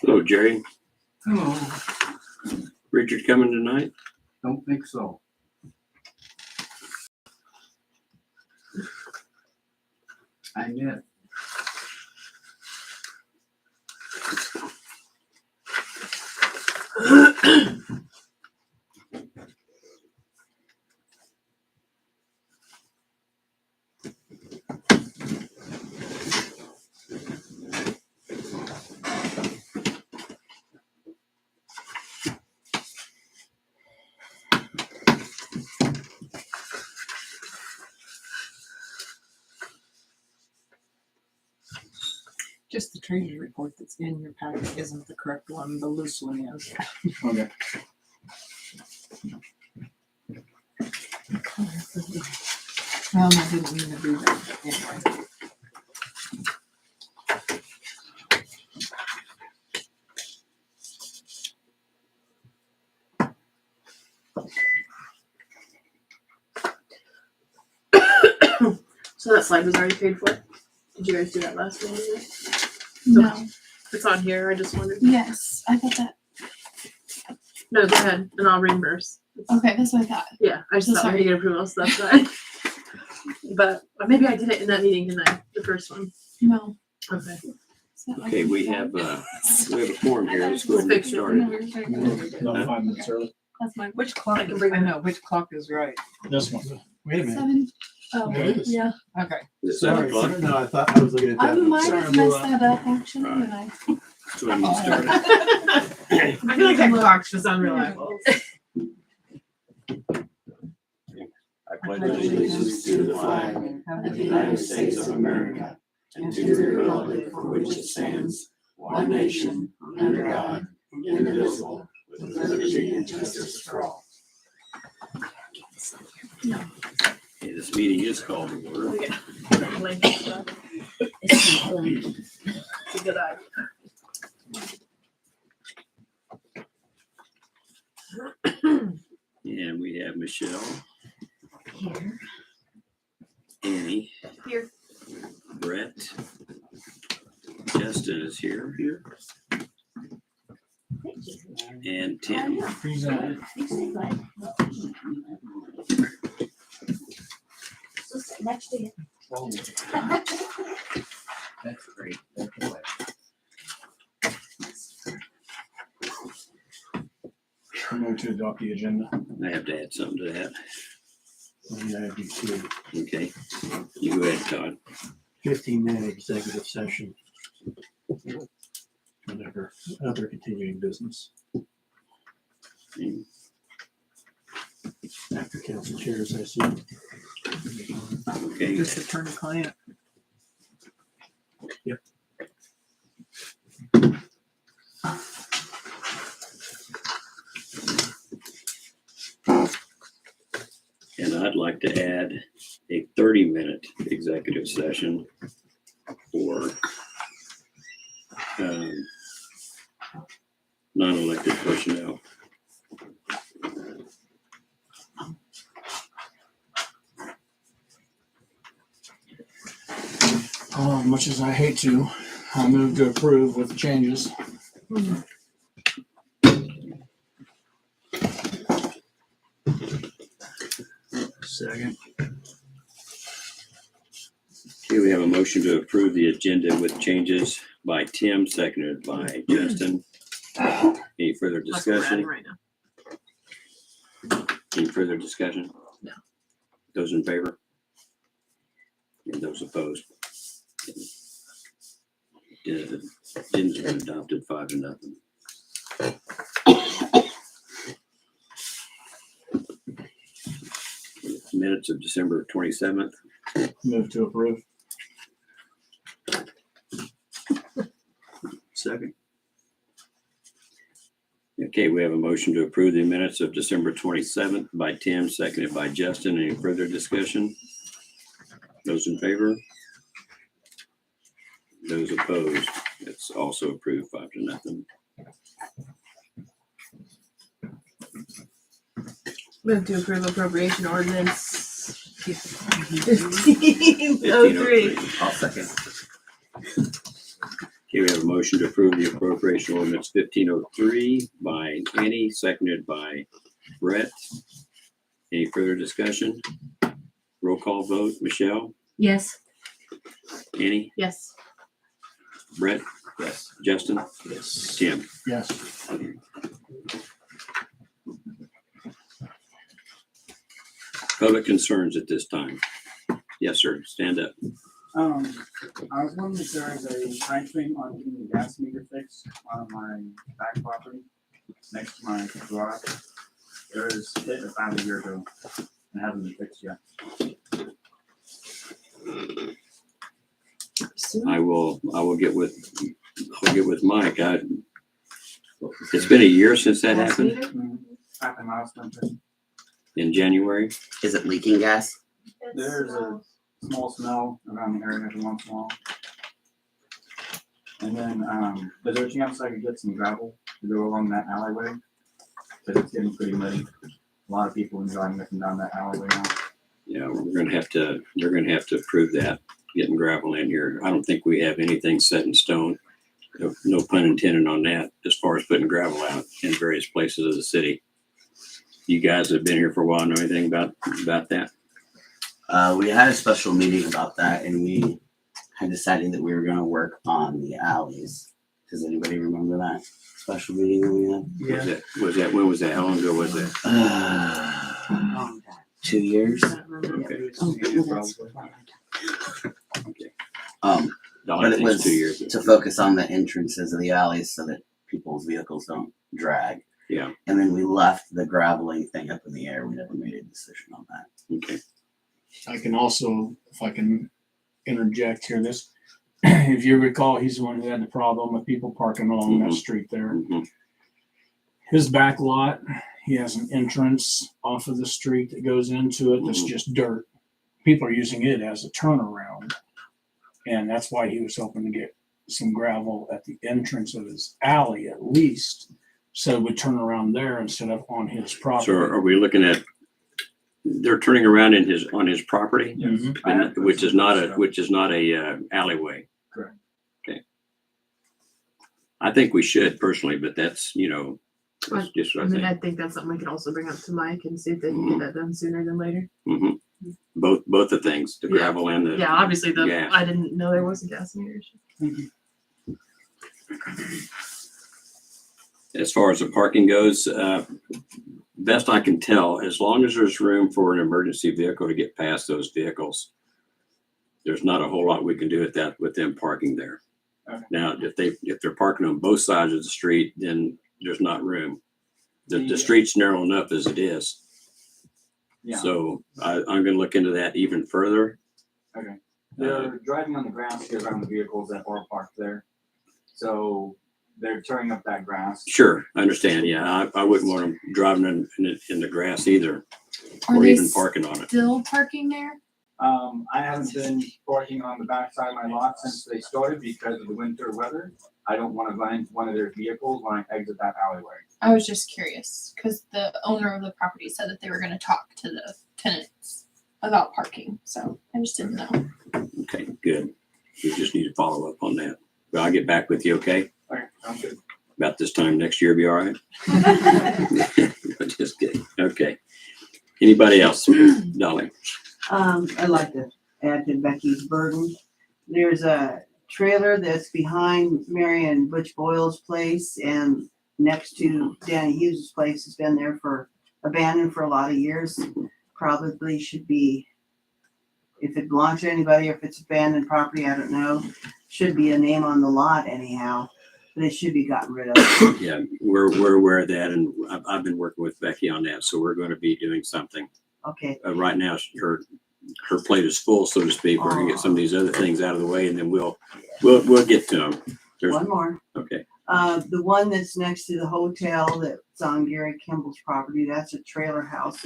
Hello, Jerry. Hello. Richard coming tonight? Don't think so. I met. Just the treasury report that's in your packet isn't the correct one, the loose one is. Okay. Well, I didn't mean to do that, but anyway. So that slide was already paid for? Did you guys do that last meeting? No. It's on here, I just wondered. Yes, I thought that. No, go ahead, and I'll reimburse. Okay, that's what I thought. Yeah, I just So thought we had sorry. to get approval, so that's fine. But maybe I did it in that meeting, didn't I? The first one. No. Okay. It's not like Okay, we have a form here. Let's go ahead and get started. No, 5 minutes early. That's my Which clock? I can bring I it know, which clock is right? This one. Wait a minute. 7. Oh, It is. yeah. Okay. Is it Sorry. 7 o'clock? No, I thought I was looking at I that. might Sorry, have blew messed up. that up actually, Right. but I. So I need to start. I feel like that clock's just unreliable. I pledge allegiance to the flag of the United States of America and to the republic for which it stands, one nation, under God, indivisible, with liberty and justice for all. Okay, this meeting is called to order. It's a good idea. And we have Michelle, Here. Annie, Here. Brett, Justin is here, and Tim. Present. Next to you. That's great. That's the way. I'm going to adopt the agenda. I have to add something to that. Yeah, I do too. Okay, you go ahead, Todd. 15-minute executive session. Whatever, other continuing business. After council chairs, I assume. Okay, Just attorney client. Yep. and I'd like to add a 30-minute executive session for non-elected personnel. Oh, much as I hate to, I'll move to approve with changes. Second. Okay, we have a motion to approve the agenda with changes by Tim, seconded by Justin. Any further That's what we're adding discussion? right now. Any further discussion? No. Those in favor? And those opposed? Tim's been adopted 5-0. Minutes of December 27th. Move to approve. Second. Okay, we have a motion to approve the minutes of December 27th by Tim, seconded by Justin. Any further discussion? Those in favor? Those opposed? It's also approved 5-0. Move to approve appropriation ordinance 1503. I'll second. Okay, we have a motion to approve the appropriation ordinance 1503 by Annie, seconded by Brett. Any further discussion? Roll call vote. Michelle, Yes. Annie, Yes. Brett, Yes. Justin, Yes. Tim. Yes. Public concerns at this time. Yes, sir. Stand up. I was wondering if there is a time frame on getting the gas meter fixed on my back property next to my garage. There was hit about a year ago and hasn't been fixed yet. I will get with Mike. It's been a year since that Gas happened meter? Happened last winter. in January. Is it leaking gas? There's a small smell around the area every once in a while. And then, is there a chance I could get some gravel to go along that alleyway? Cause it's getting pretty muddy. A lot of people are driving up and down that alleyway now. Yeah, we're gonna have to approve that, getting gravel in here. I don't think we have anything set in stone. No pun intended on that, as far as putting gravel out in various places of the city. You guys have been here for a while, know anything about that? We had a special meeting about that and we had decided that we were gonna work on the alleys. Does anybody remember that special meeting that we had? When was that? How long ago was that? 2 years. Okay. But it was 2 years. to focus on the entrances of the alleys so that people's vehicles don't drag. Yeah, And then we left the graveling thing up in the air. We never made a decision on that. okay. I can also, if I can interject here, this, if you recall, he's the one who had the problem with people parking along that Mhm. street there. Mhm. His back lot, he has an entrance off of the street that goes into it that's Mhm. just dirt. People are using it as a turnaround. And that's why he was hoping to get some gravel at the entrance of his alley at least. So we turn around there instead of on his property. So are we looking at, they're turning around on his property? Mhm. And which is not a alleyway. Correct. Okay. I think we should personally, but that's, that's just what I think. I think that's something we can also bring up to Mike and see if they can get that done sooner than later. Mhm. Both the things, the Yeah. gravel and the. Yeah, obviously gas. I didn't know there was a gas meter. As far as the parking goes, best I can tell, as long as there's room for an emergency vehicle to get past those vehicles, there's not a whole lot we can do with them parking there. Okay. Now, if they're parking on both sides of the street, then there's not room. The Yeah. street's narrow enough as it is. Yeah. So I'm gonna look into that even further. Okay. They're driving on the grass here around the vehicles that are parked there. So they're tearing up that grass. Sure, I understand. Yeah, I wouldn't want them driving in the grass either, Are or they even parking on it. still parking there? I haven't been parking on the backside of my lot since they started because of the winter weather. I don't want to run into one of their vehicles when I exit that alleyway. I was just curious because the owner of the property said that they were going to talk to the tenants about parking. So I just didn't know. Okay, good. We just need to follow up on that. But I'll get back with you, okay? Okay, sounds good. About this time next year, be all right? Just kidding. Okay. Anybody else? Dolly? I'd like to add to Becky's burden. There's a trailer that's behind Mary and Butch Boyle's place and next to Danny Hughes' place. It's been there abandoned for a lot of years. Probably should be, if it belongs to anybody or if it's abandoned property, I don't know. Should be a name on the lot anyhow, but it should be gotten rid of. Yeah, we're aware of that, and I've been working with Becky on that, so we're going to be doing something. Okay, Right now, her plate is full, so to speak. We're gonna get some of these other things out of the way, and then we'll get to them. one more. Okay. The one that's next to the hotel that's on Gary Kimball's property, that's a trailer house.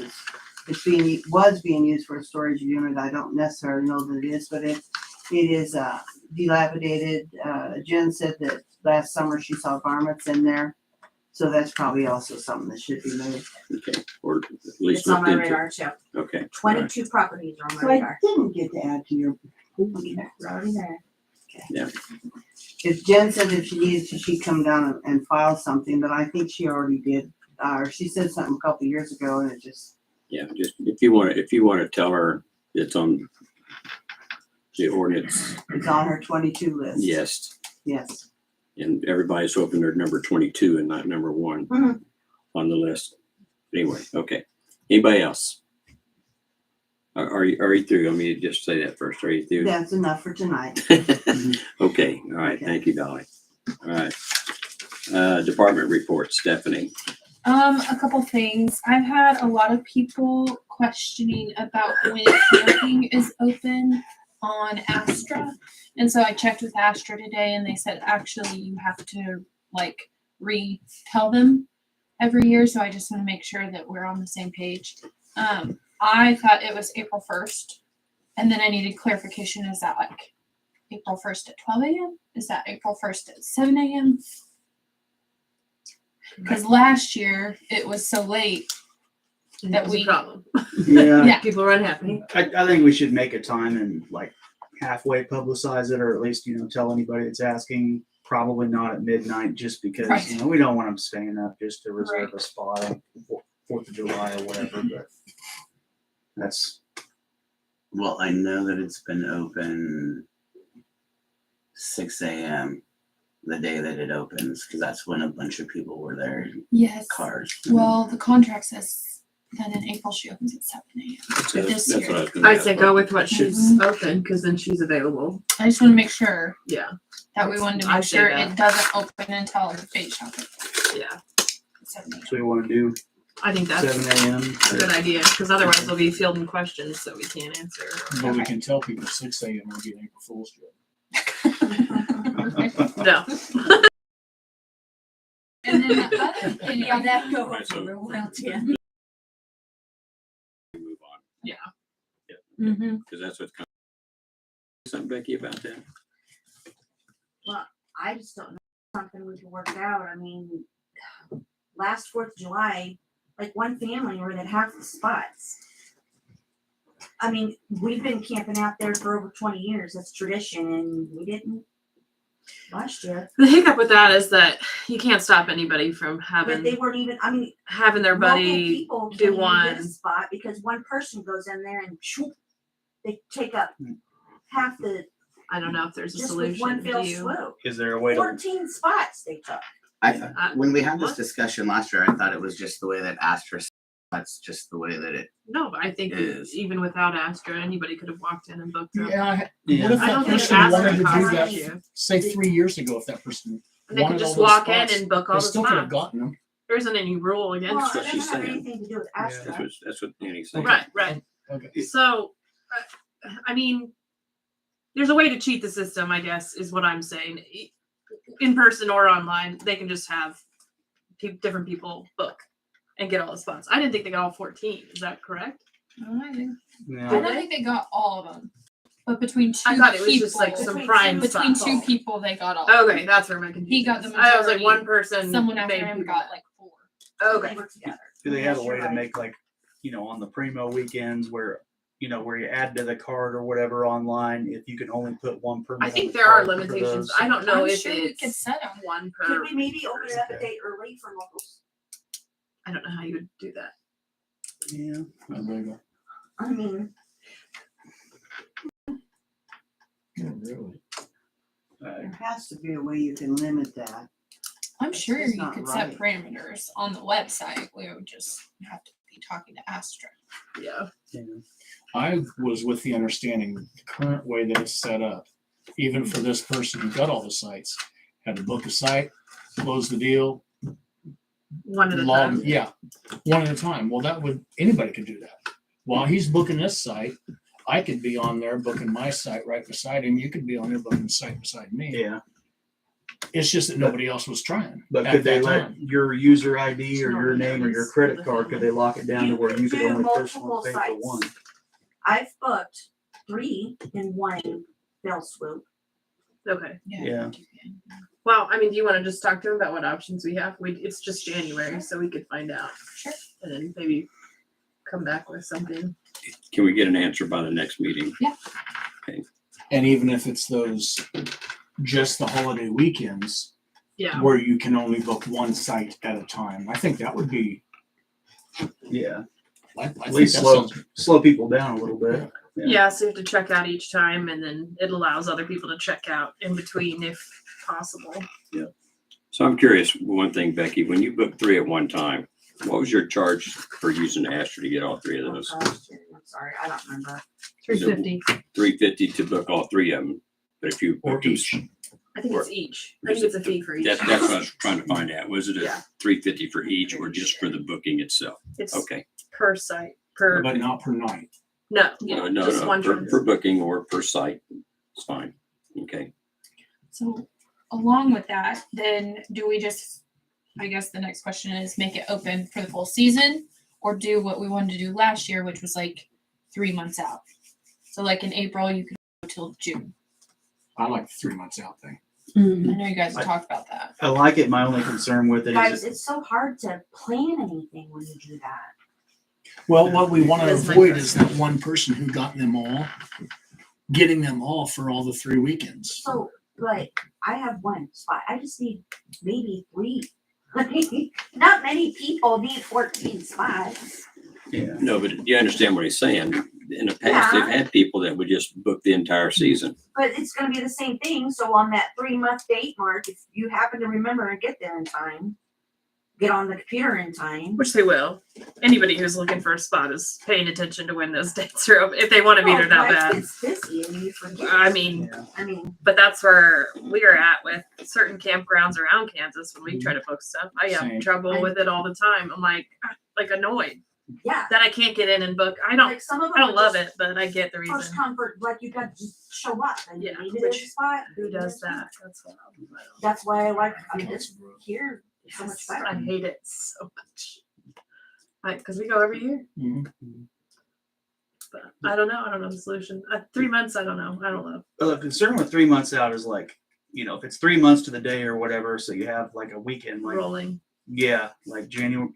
Was being used for a storage unit. I don't necessarily know that it is, but it is dilapidated. Jen said that last summer she saw varmints in there. So that's probably also something that should be moved. Okay, or at least It's on looked my into. radar too. Okay. all right. 22 properties are on my So I radar. didn't get to add to your. It's already there. If Jen said if she needed to, she'd come down and file something, but I think she already did. Or she said something a couple years ago and it just, Yeah, just if you want to tell her it's on the ordinance, it's on her 22 list. yes. Yes. And everybody's hoping they're number 22 and not number 1 Mhm. on the list. Anyway, okay. Anybody else? Are you through? Let me just say that first. Are you through? That's enough for tonight. Okay, all right. Okay. Thank you, Dolly. All right. Department report, Stephanie. A couple things. I've had a lot of people questioning about when camping is open on Astra. And so I checked with Astra today and they said actually you have to like retell them every year. So I just want to make sure that we're on the same page. I thought it was April 1st. And then I needed clarification. Is that like April 1st at 12 a.m.? Is that April 1st at 7 a.m.? Because last year it was so late. That was a we- problem. Yeah, Yeah. People are unhappy. I think we should make a time and like halfway publicize it, or at least, tell anybody that's asking, probably not at midnight, just because, Right. we don't want them staying up just to reserve Right. a spot on 4th of July or whatever, but that's, Well, I know that it's been open 6 a.m. the day that it opens, because that's when a bunch of people were there in Yes. cars. Well, the contract says that in April she opens at 7 a.m. That's This what year. I was going to I ask. say go with what she's Mhm. open because then she's available. I just want to make sure Yeah, that we wanted to I make say sure that. it doesn't open until the bait shop at yeah. 7 a.m. so we want to do I think that's 7 a.m. a good idea because otherwise they'll be fielding questions that we can't answer. But we Okay. can tell people 6 a.m. we're getting April Fool's joke. No. And then the other thing, Yeah, that goes Right, so- over well, Tim. Move on. Yeah. Yeah, Mhm. because that's what's coming. Something, Becky, about that? I just don't know if something we can work out. I mean, last 4th of July, like one family rented half the spots. I mean, we've been camping out there for over 20 years. That's tradition, and we didn't last year. The hiccup with that is that you can't stop anybody from But having they weren't even, I mean, their local buddy people do can't even get one. a spot because one person goes in there and shoop, they take up half the, I don't know if there's a just with one solution. fell Do you? swoop. Is there a way to, 14 spots they took. When we had this What? discussion last year, I thought it was just the way that Astra, that's just the way that it No, but I think Is. even without Astra, anybody could have walked in and booked them. Yeah, Yeah. what if I that don't think person Astra wanted to do costs that, you. say 3 years ago, if that person And they could wanted just all those walk spots, in and book all they the still could have spots. gotten them. There isn't any rule Well, against it what doesn't she's have saying. anything to do with Astra. That's what Annie's saying. Right, right. Okay. So, I mean, there's a way to cheat the system, I guess, is what I'm saying. In person or online, they can just have different people book and get all the spots. I didn't think they got all 14. Is that correct? I Did don't they? think they got all of them, but between two I thought it was people, just like some Between prime between spots. two people, they got all. Okay, that's where my confusion. He got the is. I was like majority. one person. Someone after made him people got mad. like 4. Okay. They work together. do they have a Yes, way you're to right. make like, on the primo weekends where, where you add to the card or whatever online, if you can only put one permit? I on think the there are card for limitations. those? I don't know I'm if sure we could it's set them. one per. Could we maybe open it up a Okay. day early for locals? I don't know how you would do that. Yeah. There you go. I mean, Yeah, really. There has to be a way you can limit that. I'm sure just you not could right. set parameters on the website. We would just have to be talking to Astra. Yeah. I was with the understanding the current way that it's set up, even for this person who got all the sites, had to book a site, close the deal, One at a log, time. yeah, one at a time. Well, anybody could do that. While he's booking this site, I could be on there booking my site right beside him. You could be on there booking the site beside me. Yeah. It's just that nobody else was trying. But at could they that let time. your user ID or your Nobody name or your knows credit the card, could they lock it down to You where could you could do only multiple personally pay for sites. one? I've booked 3 in one fell swoop. Okay. Yeah. Well, I mean, do you want to just talk to him about what options we have? It's just January, so we could find out. Sure. And then maybe come back with something. Can we get an answer by the next meeting? And even if it's those, just the holiday weekends, Yeah. where you can only book one site at a time, I think that would be, Yeah. I At think least that slow, sounds- slow people down a little bit. Yeah, so you have to check out each time, and then it allows other people to check out in between if possible. So I'm curious, one thing, Becky, when you booked 3 at one time, what was your charge for using Astra to get all 3 of those? I'm sorry, I don't remember. $350. $350 to book all 3 of them. But if you or booked them, each. I think it's each. I think it's a fee for each. that's what I was trying to find out. Was it a Yeah. $350 for each or just for the booking itself? It's Okay. per site. Per But not per night. no, No, just one per, trans- per booking or per site. It's fine. Okay. So along with that, then do we just, I guess the next question is make it open for the full season or do what we wanted to do last year, which was like 3 months out. So like in April, you could go till June. I like the 3 months out thing. I know you guys have talked about that. I like it. My only concern with it Guys, is it's so hard to plan anything when you do that. Well, what we want to That's my avoid question. is that one person who got them all, getting them all for all the 3 weekends. So, but I have one spot. I just need maybe 3. Not many people need 14 spots. yeah. No, but you understand what he's saying. In the past, Yeah. they've had people that would just book the entire season. But it's gonna be the same thing. So on that 3-month date mark, if you happen to remember and get there in time, get on the computer in time. which they will. Anybody who's looking for a spot is paying attention to when those dates are open if they want to be there that life bad. gets busy and you forget. I mean, Yeah. I mean, but that's where we are at with certain campgrounds around Kansas when we try to book stuff. I have Same. trouble with it all the time. I'm like annoyed yeah. that I can't get in and book. I don't Like some of them I don't are love just it, but I get the First reason. comfort, like you got to just show up and Yeah, maybe there's which- a spot. Who maybe does there's not. that? That's what I don't know. That's why I like, I mean, this here is so much Yes, better. I hate it so much. Because we go every year. Mhm. But I don't know. I don't know the solution. 3 months, I don't know. I don't know. Well, the concern with 3 months out is like, if it's 3 months to the day or whatever, so you have like a weekend, like, Rolling. yeah, like July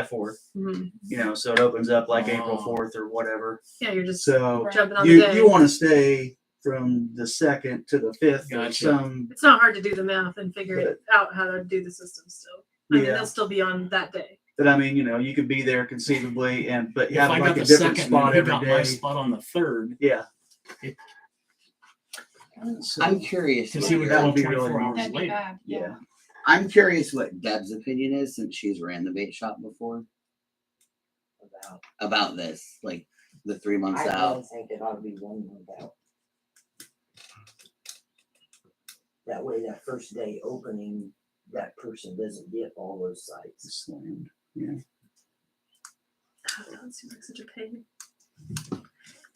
4th, Mhm. so it opens up like April Oh. 4th or whatever. Yeah, you're just So jumping on the you, day. you want to stay from the 2nd to the 5th or Gotcha. some, It's not hard to do the math and figure it out how to do the system still. I mean, yeah. they'll still be on that day. But I mean, you could be there conceivably but If you have I like got a the different second spot and he every got my day. spot on the third, Yeah. It- So, I'm curious. because what he would That go would be 24 really hours That'd be later. bad. yeah. I'm curious what Deb's opinion is since she's ran the bait shop before. About this, like the 3 months I out. don't think it ought to be 1 month out. That way, that first day opening, that person doesn't get all those sites. Slammed. Yeah. That seems like such a pain.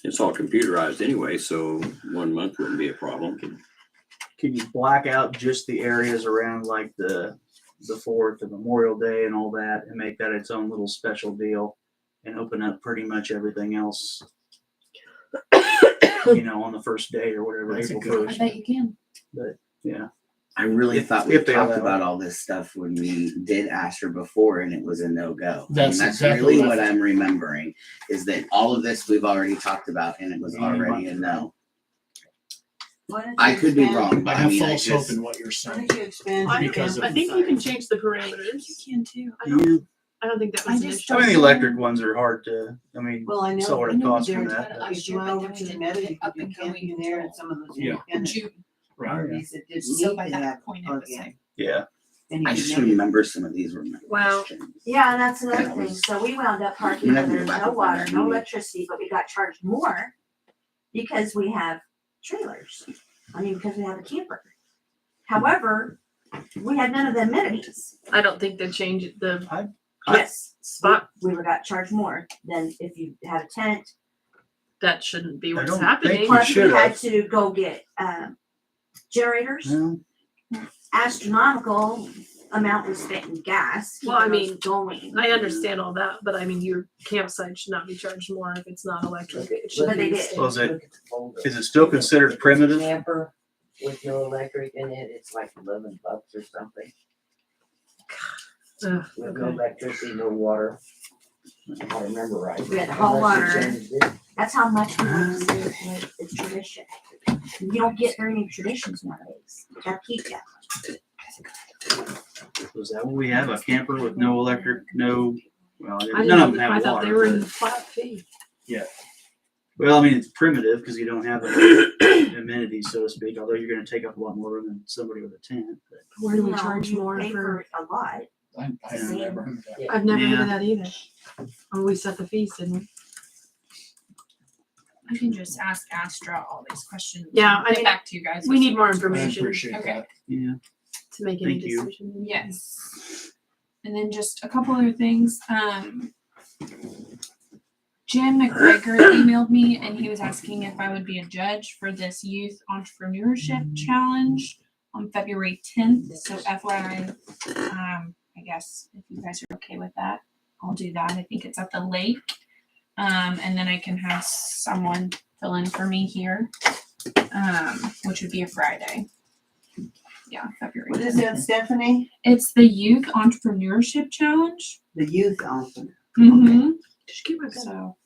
It's all computerized anyway, so 1 month wouldn't be a problem. Can you black out just the areas around like the 4th and Memorial Day and all that and make that its own little special deal and open up pretty much everything else, on the first day or whatever, That's a April good- I 1st. bet you can. But yeah. I really If- thought we if they talked allow it. about all this stuff when we did Astra before and it was a no-go. That's that's exactly really what what I'm remembering is that all of this we've already talked about and it was already a no. Why don't you I could be expand- wrong, but I I have mean, I false hope just, in what you're Why saying. don't you expand? I, Because I of- think you can change the parameters. You can too. I don't, Yeah. I don't think that I was an just issue. I mean, the electric ones are hard to, Well, I know. so what I it know we costs for did that. it but- If you went over to the Meadow, you up could do and going camping there and until some of those Yeah. independent June. Right. properties that didn't So need by to that have point, it was plug-in. like, Yeah. Then you I could just make it- remember some of these were my Wow. questions. Yeah, and that's another That thing. was- So we wound up parking I'm where not gonna there's go back no and find water, that no meeting. electricity, but we got charged more because we have trailers. I mean, because we have a camper. However, we had none of the amenities. I don't think they changed the Yes, spot. we got charged more than if you had a tent. That shouldn't be I what's don't happening. think- Plus, we should had have. to go get generators. Well, astronomical amount was spent in gas. Well, I keeping us mean, going. I understand all that, but I mean, your campsite should not be charged more if it's not electric. It should But they be did. standard. Well, is it- Look at the folder. Is it still considered primitive? Camper with no electric in it, it's like $11 or something. Ugh, With no okay. electricity, no water. If I remember right. We had hot Unless water. you changed it. That's how much we want to save with the tradition. You don't get very many traditions nowadays. You gotta keep that. Was that what we have? A camper with no electric, no, well, I none of didn't, them I have thought they water. were in but- flat fee. Well, I mean, it's primitive because you don't have the amenities, so to speak, although you're gonna take up a lot more room than somebody with a tent. But Where do we No, charge you more pay for? a lot. I never heard of that. I've never heard Yeah. of that either. Oh, we set the fees, didn't we? I can just ask Astra all these questions. Yeah, and I get mean, back to you guys. We as need soon more as- I information appreciate Okay. that. Yeah, to make any Thank you. decision. Yes. And then just a couple other things. Jim McGregor emailed me and he was asking if I would be a judge for this youth entrepreneurship challenge on February 10th. So FYI, I guess if you guys are okay with that, I'll do that. I think it's at the lake. And then I can have someone fill in for me here, which would be a Friday. Yeah, February. What is 10th. that, Stephanie? It's the Youth Entrepreneurship Challenge. The youth elephant. Mm-hmm. Just keep my pen. So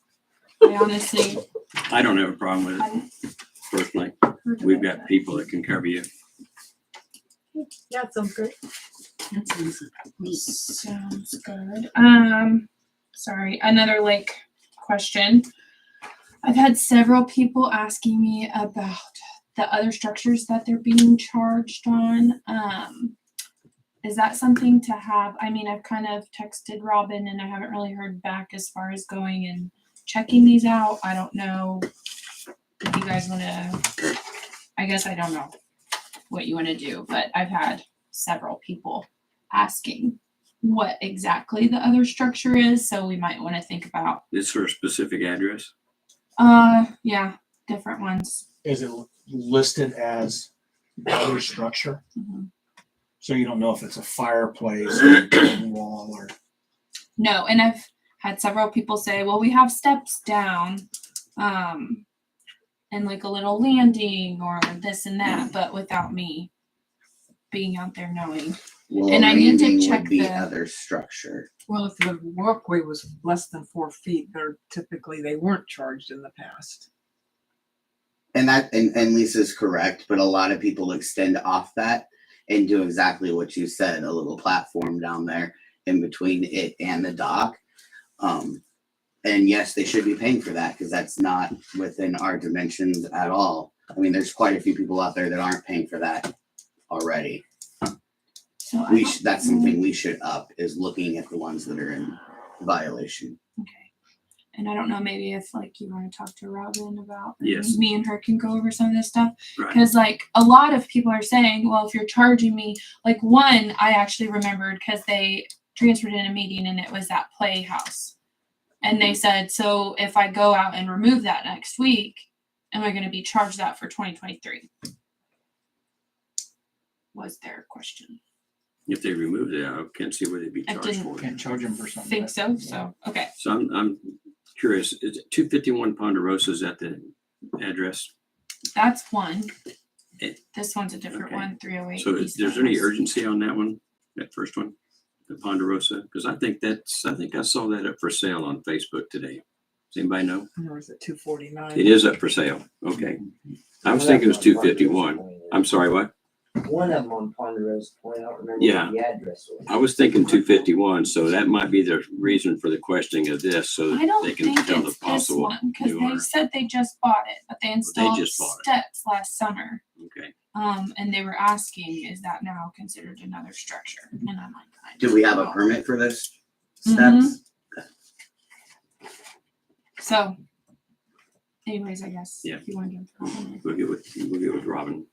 I honestly I don't have a problem with it hadn't personally. heard of We've it, got but people that can cover you. Yeah, it sounds great. sounds good. Sorry, another lake question. I've had several people asking me about the other structures that they're being charged on. Is that something to have? I mean, I've kind of texted Robin and I haven't really heard back as far as going and checking these out. I don't know if you guys want to, I guess I don't know what you want to do, but I've had several people asking what exactly the other structure is. So we might want to think about, Is there a specific address? yeah, different ones. Is it listed as other structure? Mhm. So you don't know if it's a fireplace or a wall or. No, and I've had several people say, well, we have steps down, and like a little landing or this and that, but without me being out there knowing. Well, And I need to landing check would be the- other structure. Well, if the walkway was less than 4 feet, they weren't charged in the past. And Lisa's correct, but a lot of people extend off that and do exactly what you said, a little platform down there in between it and the dock. And yes, they should be paying for that because that's not within our dimensions at all. I mean, there's quite a few people out there that aren't paying for that already. So I don't That's know. something we should up, is looking at the ones that are in violation. Okay. And I don't know, maybe if like you want to talk to Robin about, Yes. me and her can go over some of this stuff. Right. Because like a lot of people are saying, well, if you're charging me, like one, I actually remembered because they transferred in a meeting and it was that Playhouse. And they said, so if I go out and remove that next week, am I going to be charged that for 2023? Was their question. If they removed it, I can't see where they'd be I charged didn't for it. Can't charge them for something. Think so. So, okay. So I'm curious, is it 251 Ponderosa, is that the address? That's one. It- This one's a different okay. one, 308. So is East there's any House. urgency on that one, that first one, the Ponderosa? Because I think I saw that up for sale on Facebook today. Does anybody know? Or is it 249? It is up for sale. Okay. I was thinking it was 251. I'm sorry, what? One of them on Ponderosa Point, I don't remember Yeah. what the address was. I was thinking 251, so that might be the reason for the questioning of this, so I that don't they can think tell the it's this possible one because new they owner. said they just bought it, but they installed just bought it. steps last summer. Okay. And they were asking, is that now considered another structure? And I'm like, I Do we have a don't know. permit for this Mhm. steps? So, anyways, I guess Yeah. if you want to give a comment. We'll get with Robin.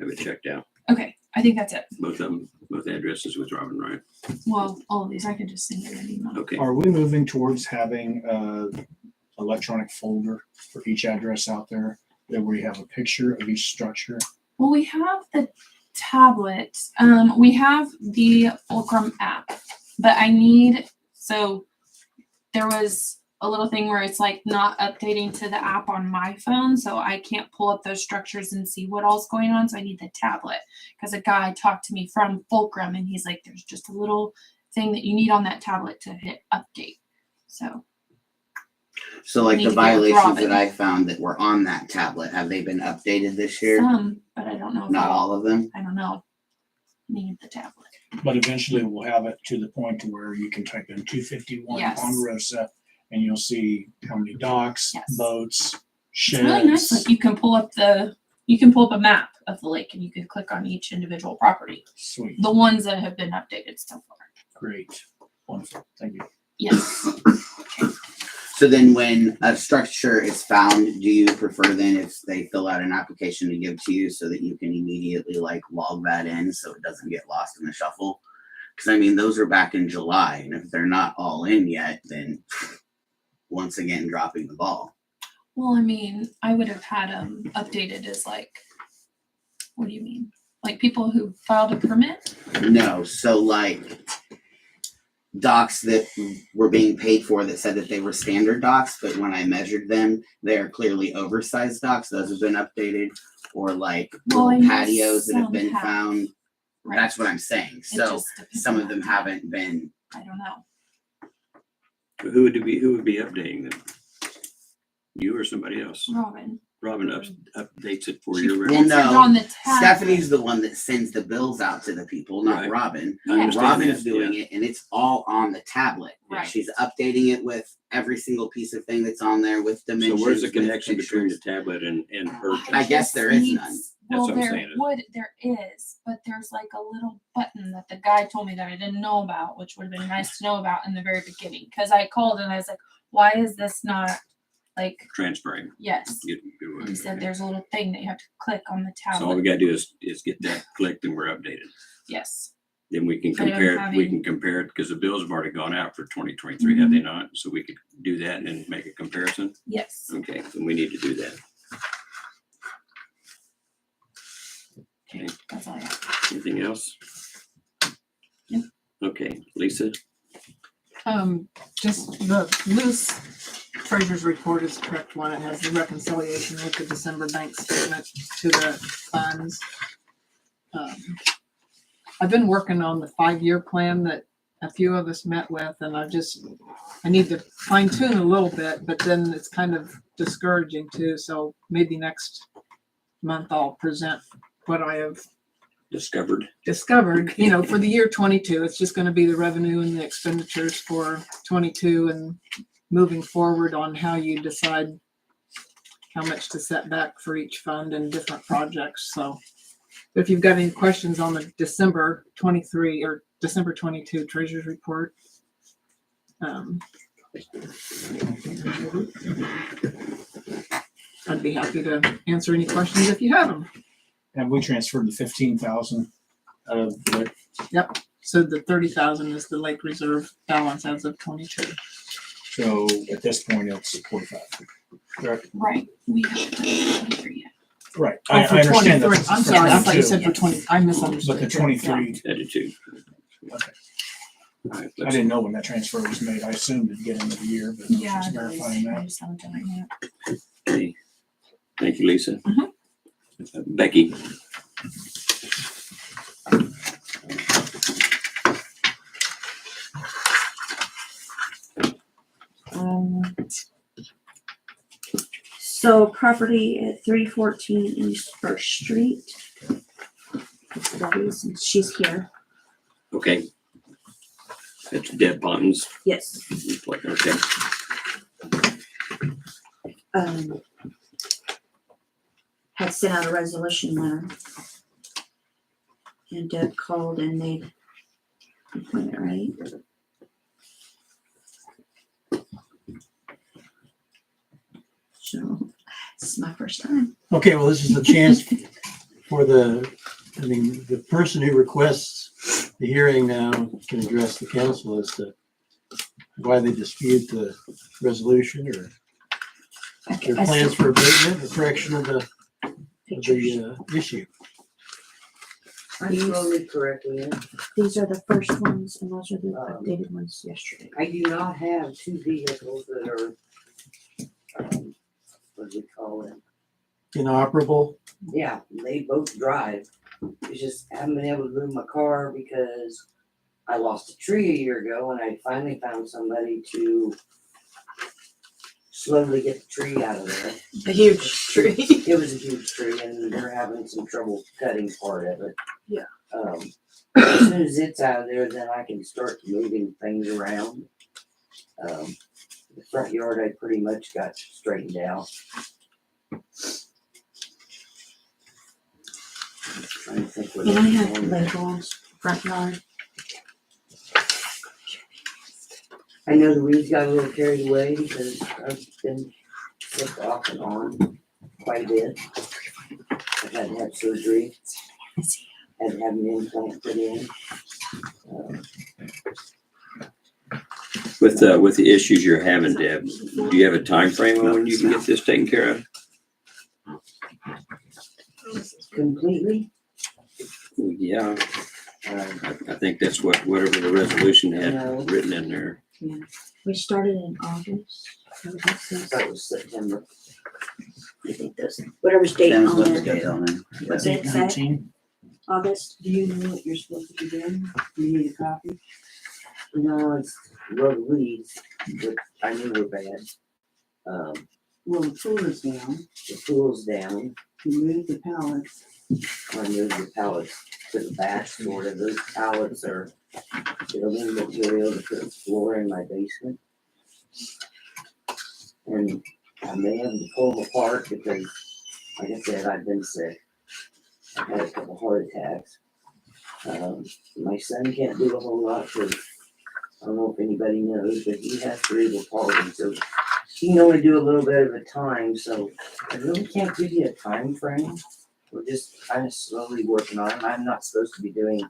Have it checked out. Okay, I think that's it. Both of them, both addresses with Robin, right? Well, all of these, I can just send you an email. Okay. Are we moving towards having a electronic folder for each address out there that where you have a picture of each structure? Well, we have the tablet, we have the Fulcrum app, but so there was a little thing where it's like not updating to the app on my phone, so I can't pull up those structures and see what all's going on. So I need the tablet because a guy talked to me from Fulcrum and he's like, there's just a little thing that you need on that tablet to hit update. So So like Need the to get with violations Robin. that I found that were on that tablet, have they been updated this year? some, but I don't know. if Not all of them? I don't know. Need the tablet. But eventually we'll have it to the point to where you can type in 251 Yes. Ponderosa and you'll see how many docks, Yes. boats, It's sheds. really nice. Like you can pull up a map of the lake and you can click on each individual property. Sweet, The ones that have been updated so far. great, wonderful, thank you. Yes. So then when a structure is found, do you prefer then if they fill out an application to give to you so that you can immediately like log that in so it doesn't get lost in the shuffle? Cause I mean, those are back in July and if they're not all in yet, then once again, dropping the ball. Well, I mean, I would have had them updated as like, what do you mean? Like people who filed a permit? No, so like docks that were being paid for that said that they were standard docks, but when I measured them, they are clearly oversized docks. Those have been updated. Or like Well, I little know patios that have some been have. found. Right. That's what I'm saying. It So just depends some on of them that. haven't been. I don't know. Who would be updating them? You or somebody else? Robin. Robin updates it for She your Well, puts record. it no, on the tab. Stephanie's the one that sends the bills out to the people, not Right. Robin. I understand Robin's that, doing it and it's all on the tablet. Right. She's updating it with every single piece of thing that's on there with So dimensions. where's the with connection between the pictures. tablet and her? I guess there is none. That's Well, what I'm there saying. there is, but there's like a little button that the guy told me that I didn't know about, which would have been nice to know about in the very beginning. Cause I called and I was like, why is this not like, Transferring. yes. He said there's a little thing that you have to click on the So all tablet. we gotta do is get that clicked and we're updated. Yes. Then we can I don't compare have it, we any- can compare it, because the bills have already gone out for 2023, have they not? So we could do that and then make a comparison? Yes. Okay, then we need to do that. Okay, That's all I have. anything else? No. Okay, Lisa? Just the loose treasurer's report is the correct one. It has the reconciliation with the December bank statement to the funds. I've been working on the 5-year plan that a few of us met with, and I need to fine tune a little bit, but then it's kind of discouraging too. So maybe next month I'll present what I have Discovered. discovered, for the year 22. It's just going to be the revenue and the expenditures for 22 and moving forward on how you decide how much to set back for each fund and different projects. So if you've got any questions on the December 23 or December 22 treasurer's report, I'd be happy to answer any questions if you have them. Have we transferred the 15,000 out of the, So the 30,000 is the lake reserve balance as of 22. so at this point it's 45? Correct? Right. We haven't done the 23 yet. Right, Oh, I for understand 23. that. I'm sorry, I thought you Too, said for 20. I misunderstood. But the Yeah. 23, Attitude. okay. All right, I let's, didn't know when that transfer was made. I assumed at the beginning of the year, but I was Yeah, just it is. verifying I that. just haven't done it yet. okay. Thank you, Lisa. Mhm. Becky? So property at 314 East First Street. It's Debbie's, and she's here. Okay. That's Deb Bonds. Yes. Okay. Had sent out a resolution letter. And Deb called and made an appointment, right? So, this is my first time. Okay, well, this is a chance for the person who requests the hearing now can address the council as to why they dispute the resolution or their I plans see for abatement or correction of the pictures. issue. I'm slowly correcting it. These are the first ones and those are the Um, updated ones yesterday. I do not have two vehicles that are, what do we call it? Inoperable. Yeah, they both drive. It's just haven't been able to move my car because I lost a tree a year ago and I finally found somebody to slowly get the tree out of there. A huge tree. It was a huge tree and they're having some trouble cutting part of it. Yeah. As soon as it's out of there, then I can start moving things around. The front yard I pretty much got straightened out. Trying to think what And I else is have on there. labels, front yard. I know the weeds got a little carried away because I've been sick off and on quite a bit. I've had to have surgery, had to have an implant put in. With the issues you're having, Deb, do you have a time frame on when you can get this taken care of? Completely. Yeah, Um, I think that's whatever the resolution No. had written in there. We started in August. So this is, that was September. I think this, whatever's date Depends on what the there. date on it. What's it say? 19. August. Do you know what you're supposed to be doing? Do you need a copy? No, it's road weeds, which I knew were bad. Well, the pool is down. The pool's down. You moved the pallets. I moved the pallets to the back, sort of. Those pallets are building material to put a floor in my basement. And I may have to pull them apart because, like I said, I've been sick. I've had a couple heart attacks. My son can't do a whole lot because I don't know if anybody knows, but he has cerebral palsy, so he can only do a little bit at a time, so I really can't give you a time frame. We're just kind of slowly working on it. I'm not supposed to be doing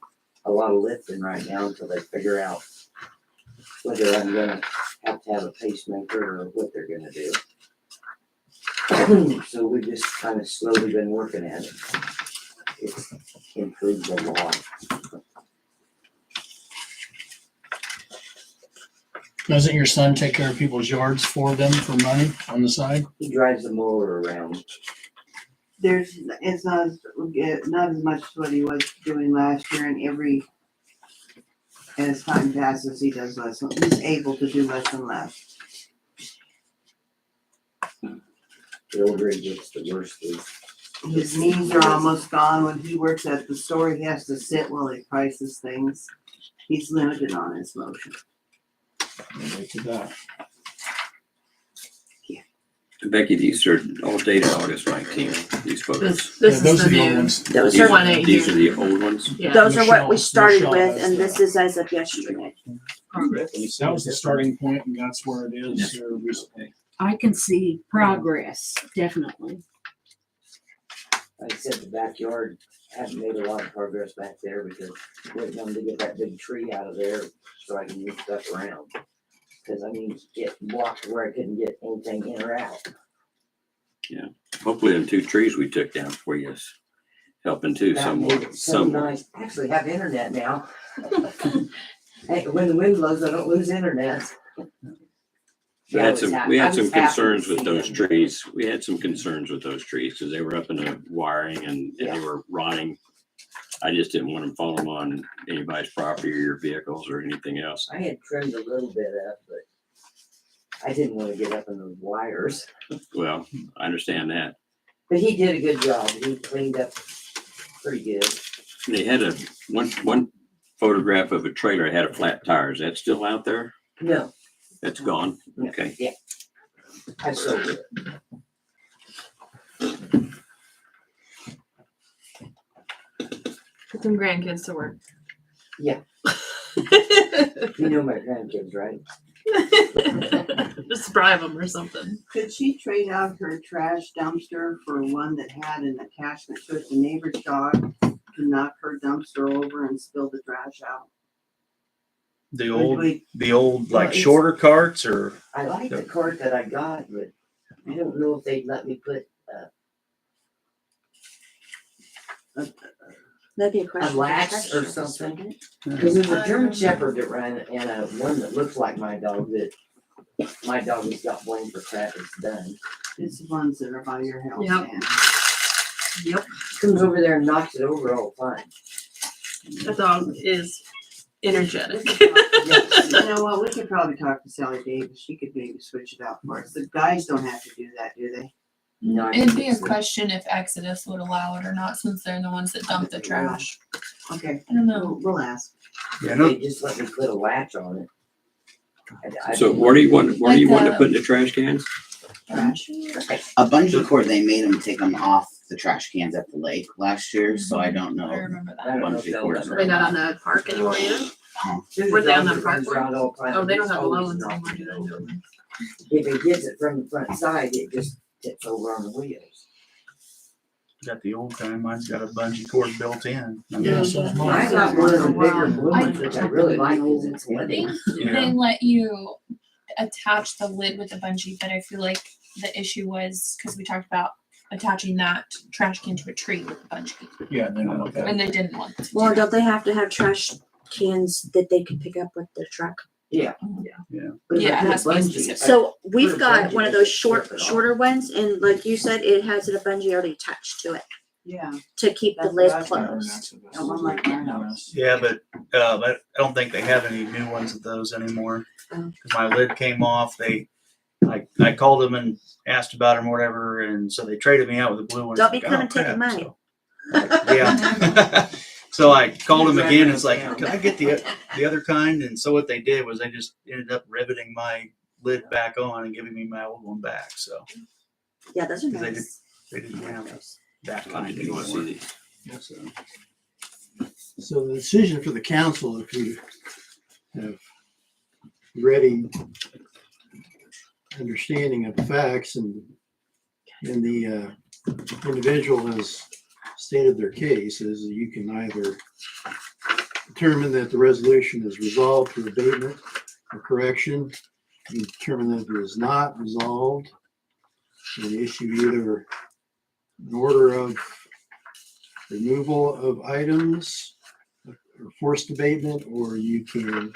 a lot of lifting right now until they figure out whether I'm gonna have to have a pacemaker or what they're gonna do. So we've just kind of slowly been working at it. It's improved a lot. Doesn't your son take care of people's yards for them for money on the side? He drives the mower around. It's not as much as what he was doing last year, and as time passes, he does less. He's able to do less and less. The older he gets, the worse it is. His knees are almost gone. When he works at the store, he has to sit while he prices things. He's limited on his motion. Relate to that. Becky, these are all dated August 19th, these photos. This Yeah, is those the are the old new. ones. Those These are, one These are the old ones. Yeah. those are what we Michelle- started Michelle with, has and that. this is as of yesterday. That was the starting point, and that's where it is here recently. I can see progress, definitely. Like I said, the backyard, I haven't made a lot of progress back there because waiting on to get that big tree out of there so I can move stuff around. Cause I mean, get blocked where I couldn't get anything in or out. Hopefully them 2 trees we took down for you is helping too That made somewhat. it so nice. Actually have internet now. Hey, when the wind blows, I don't lose internet. We Yeah, I had was some, happy- we I had some was happy to concerns with see those them. trees. We had some concerns with those trees because they were up in the wiring and they Yeah. were rotting. I just didn't want them falling on anybody's property or your vehicles or anything else. I had trimmed a little bit up, but I didn't want to get up in those wires. Well, I understand that. But he did a good job. He cleaned up pretty good. They had one photograph of a trailer that had a flat tire. Is that still out there? No, That's gone? no, Okay. yeah. I sold it. Put some grandkids to work. Yeah. You know my grandkids, right? Just bribe them or something. Could she trade out her trash dumpster for one that had an attachment to it? The neighbor's dog to knock her dumpster over and spill the trash out. The Would old, we- like Well, it's- shorter carts or? I like the cart that I got, but I don't know if they'd let me put That'd be a A question. lax or something. Cause there's a German Shepherd that ran and a one that looks like my dog that my dog has got blamed for crap it's done. It's the ones that are by your house. Yep. Ann. Yep, Comes over there and knocks it over all the time. that dog is energetic. You know what, we could probably talk to Sally Davis, she could maybe switch it out for us. The guys don't have to do that, do they? No, I It'd think be a it's question if Exodus would allow it or not, since they're the ones that dump the trash. Okay, I don't know. we'll ask. Yeah, no, They just let me put a latch on it. So where do you want to Like, put in the trash cans? Trash. A bungee cord, they made them take them off the trash cans at the lake last year, so I don't I know. remember I that. don't know if Bungee they'll cords let Are they me. not on the park anymore either? There's a Were they on dog the that park runs one? around all the time. Oh, they don't It's have the low always ones knocking anymore, it do over. they? If it gets it from the front side, it just tips over on the wheels. got the old time, mine's got a bungee cord built in. I mean, Yeah, so it's I mine. got one of the bigger I- blue ones, which I really like, cause it's I heavy. think Yeah. they let you attach the lid with the bungee, but I feel like the issue was because we talked about attaching that trash can to a tree with the bungee, Yeah, and then I look at and it. they didn't want to. do Well, that. don't they have to have trash cans that they can pick up with their truck? But if I Yeah, it put has to be bungee- specific. So we've put a got bungee, one of they those can flip it off. shorter ones, and like you said, it has a bungee already attached to it Yeah, to keep the That's lid what I thought. closed. got one like our house. Yeah, but I don't think they have any new ones of those anymore. Oh. 'Cause my lid came off. I called them and asked about them or whatever, and so they traded me out with the blue ones. Don't be Like, coming oh, taking crap, mine. Yeah. So I called them again. It's like, can I get the other kind? And so what they did was they just ended up riveting my lid back on and giving me my old one back. So Yeah, those are 'Cause they nice. they didn't have that I kind do want to anymore. see these. So, So the decision for the council, if you have ready understanding of the facts and the individual has stated their case, is you can either determine that the resolution is resolved through abatement or correction. You determine that it is not resolved, and issue either an order of removal of items or forced abatement, or you can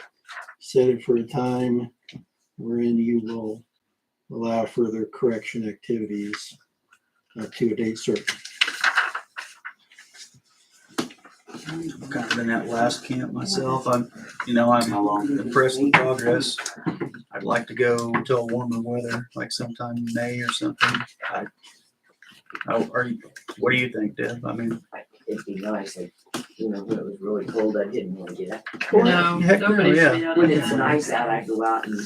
set it for a time wherein you will allow further correction activities to a date certain. I'm kind of in that last camp myself. I'm impressed with progress. I'd like to go till warmer weather, like sometime in May or something. What do you think, Deb? I mean, it'd be nice, like, when it was really cold, I didn't want to get up. No, Heck no, nobody yeah. should be out When of it's there. nice out, I go out and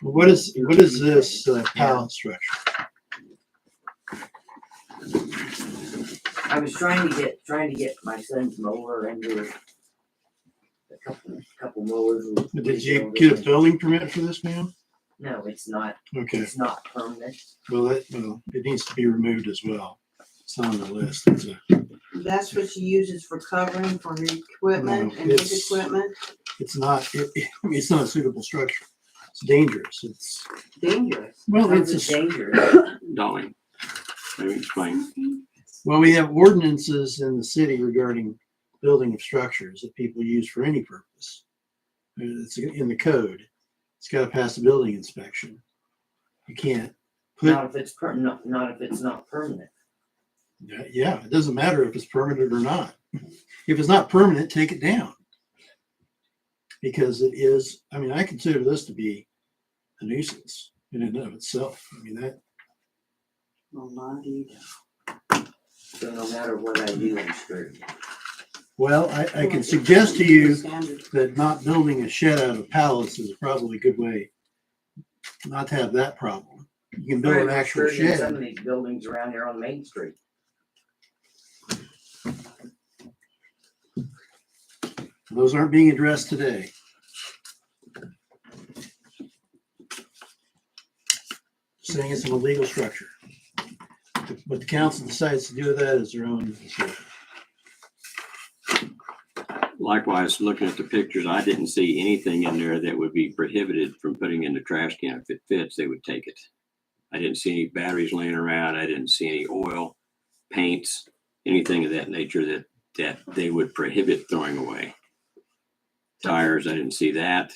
What is this pallet structure? I was trying to get my son's mower into a couple mowers. Did you get a building permit for this, ma'am? No, it's not, Okay, it's not permanent. well, it needs to be removed as well. It's on the list. It's That's what she uses for covering for her equipment No, and his it's- equipment. it's not, I mean, it's not a suitable structure. It's dangerous. It's, Dangerous. well, How's it's it a, dangerous? Dolly, let me explain. well, we have ordinances in the city regarding building of structures that people use for any purpose. It's in the code. It's got to pass a building inspection. You can't put, Not if it's not if it's not permanent. yeah, it doesn't matter if it's permanent or not. If it's not permanent, take it down. Because it is, I mean, I consider this to be a nuisance in and of itself. I mean, that, Well, not either. So no matter what I do, I'm screwed. well, I can suggest to you that not building a shed out of pallets is probably a good way not to have that problem. You can build an I'm actual screwed in some shed. of these buildings around here on Main Street. Those aren't being addressed today. Saying it's an illegal structure. What the council decides to do with that is their own decision. Likewise, looking at the pictures, I didn't see anything in there that would be prohibited from putting in the trash can. If it fits, they would take it. I didn't see any batteries laying around. I didn't see any oil, paints, anything of that nature that that they would prohibit throwing away. Tires, I didn't see that.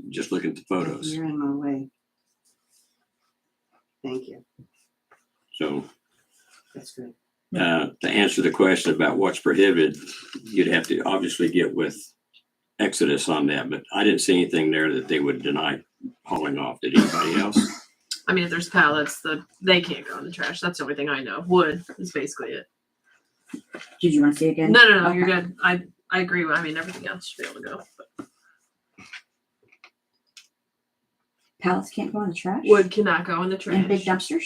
Just looking at the photos. You're in my way. Thank you. So That's good. to answer the question about what's prohibited, you'd have to obviously get with Exodus on that, but I didn't see anything there that they would deny hauling off. Did anybody else? I mean, if there's pallets, they can't go in the trash. That's the only thing I know. Wood is basically it. Did you want to see again? No, you're Okay. good. I agree. I mean, everything else should be able to go. But Pallets can't go in the trash? wood cannot go in the trash. And big dumpsters?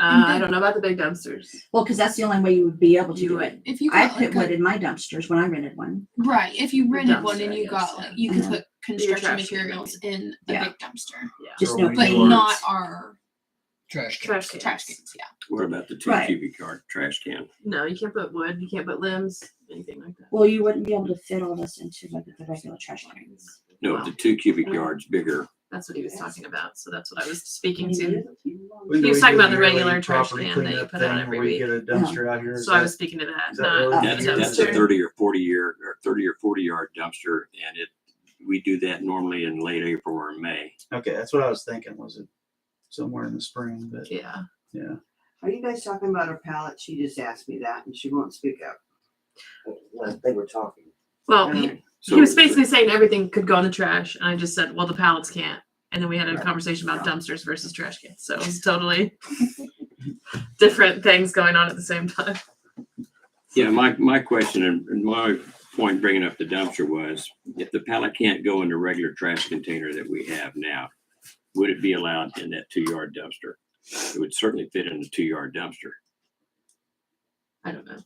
I don't know about the big dumpsters. Well, because that's the only way you would be able to You do would. it. If you I got put like wood a, in my dumpsters when I rented one. right, if you rented one and dumpster, you I got guess, like, you could yeah. put construction trash can, materials in a Yeah. big dumpster, Just So no we but do plain not words. our Trash. Trash cans. trash cans. Yeah. What about the 2 Right. cubic yard trash can? No, you can't put wood. You can't put limbs, anything like that. Well, you wouldn't be able to fit all this into like the regular trash cans. No, Wow. the 2 cubic yards bigger. That's what he was talking about. So that's what I was speaking to. When He do was we talking do about the yearly regular trash property can that you cleanup put out thing every where we week. Get a dumpster out here. Is So I that- was speaking to that, is that not really- the That's a dumpster. 30 or 40 yard dumpster, and we do that normally in late April or May. Okay, that's what I was thinking. Was it somewhere in the spring? But Yeah. yeah. Are you guys talking about her pallet? She just asked me that and she won't speak up. When they were talking. Well, Um, he was basically saying everything could go in the trash, and I just said, well, the pallets can't. And then we had a Right. conversation about dumpsters versus trash cans. So it was totally different things going on at the same time. Yeah, my question and my point bringing up the dumpster was, if the pallet can't go in the regular trash container that we have now, would it be allowed in that 2 yard dumpster? It would certainly fit in the 2 yard dumpster. I don't know.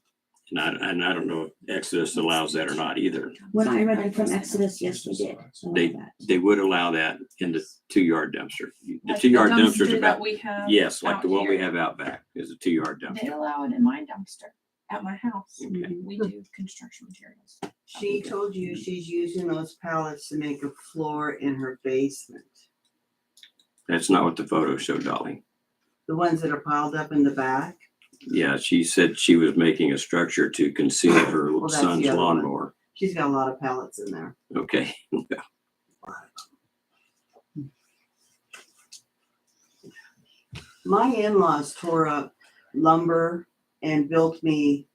And I don't know if Exodus allows that or not either. When I rented from Exodus, yes, we did. allow that. They would allow that in the 2 yard dumpster. The Like 2 yard dumpster's dumpster about, that we have. yes, like out the one we here. have out back is a 2 yard They dumpster. allow it in my dumpster at my house. Okay. We do construction materials. She told you she's using those pallets to make a floor in her basement. That's not what the photo showed, Dolly. The ones that are piled up in the back. Yeah, she said she was making a structure to conceal her Well, that's son's the other one. lawnmower. She's got a lot of pallets in there. Okay. My in-laws tore up lumber and built me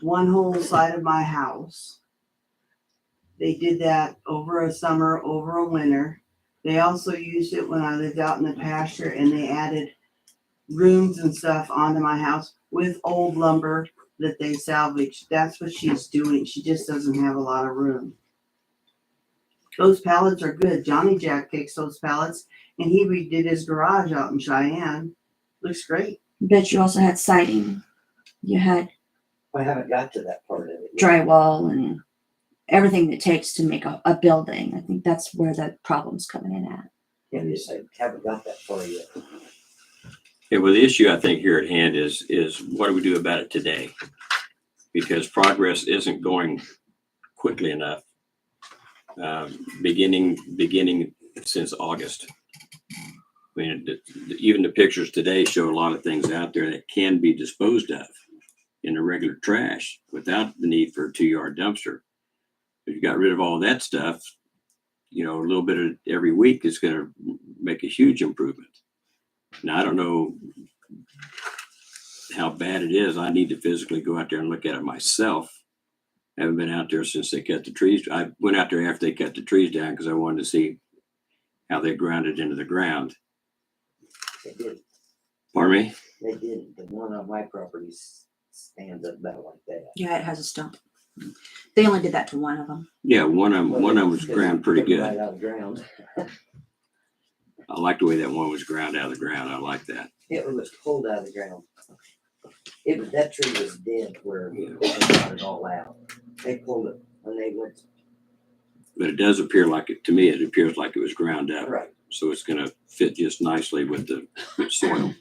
one whole side of my house. They did that over a summer, over a winter. They also used it when I lived out in the pasture and they added rooms and stuff onto my house with old lumber that they salvaged. That's what she's doing. She just doesn't have a lot of room. Those pallets are good. Johnny Jack takes those pallets and he redid his garage out in Cheyenne. Looks great. Bet you also had siding. You had I haven't got to that part of it. yet. drywall and everything that takes to make a building. I think that's where the problem's coming in at. Yeah, just I haven't got that far yet. Yeah, well, the issue I think here at hand is what do we do about it today? Because progress isn't going quickly enough. Beginning since August. I mean, even the pictures today show a lot of things out there that can be disposed of in the regular trash without the need for a 2 yard dumpster. If you got rid of all that stuff, a little bit of every week is going to make a huge improvement. Now, I don't know how bad it is. I need to physically go out there and look at it myself. I haven't been out there since they cut the trees. I went out there after they cut the trees down because I wanted to see how they ground it into the ground. They did. Pardon me? They did. The one on my property stands up about like that. Yeah, it has a stump. They only did that to one of them. Yeah, one of them was ground pretty Right good. out of the ground. I like the way that one was ground out of the ground. I like that. It was pulled out of the ground. That tree was dead where they got it all out. They pulled it when they went. But it does appear like it, to me, it appears like it was ground up. Right. So it's going to fit just nicely with the soil.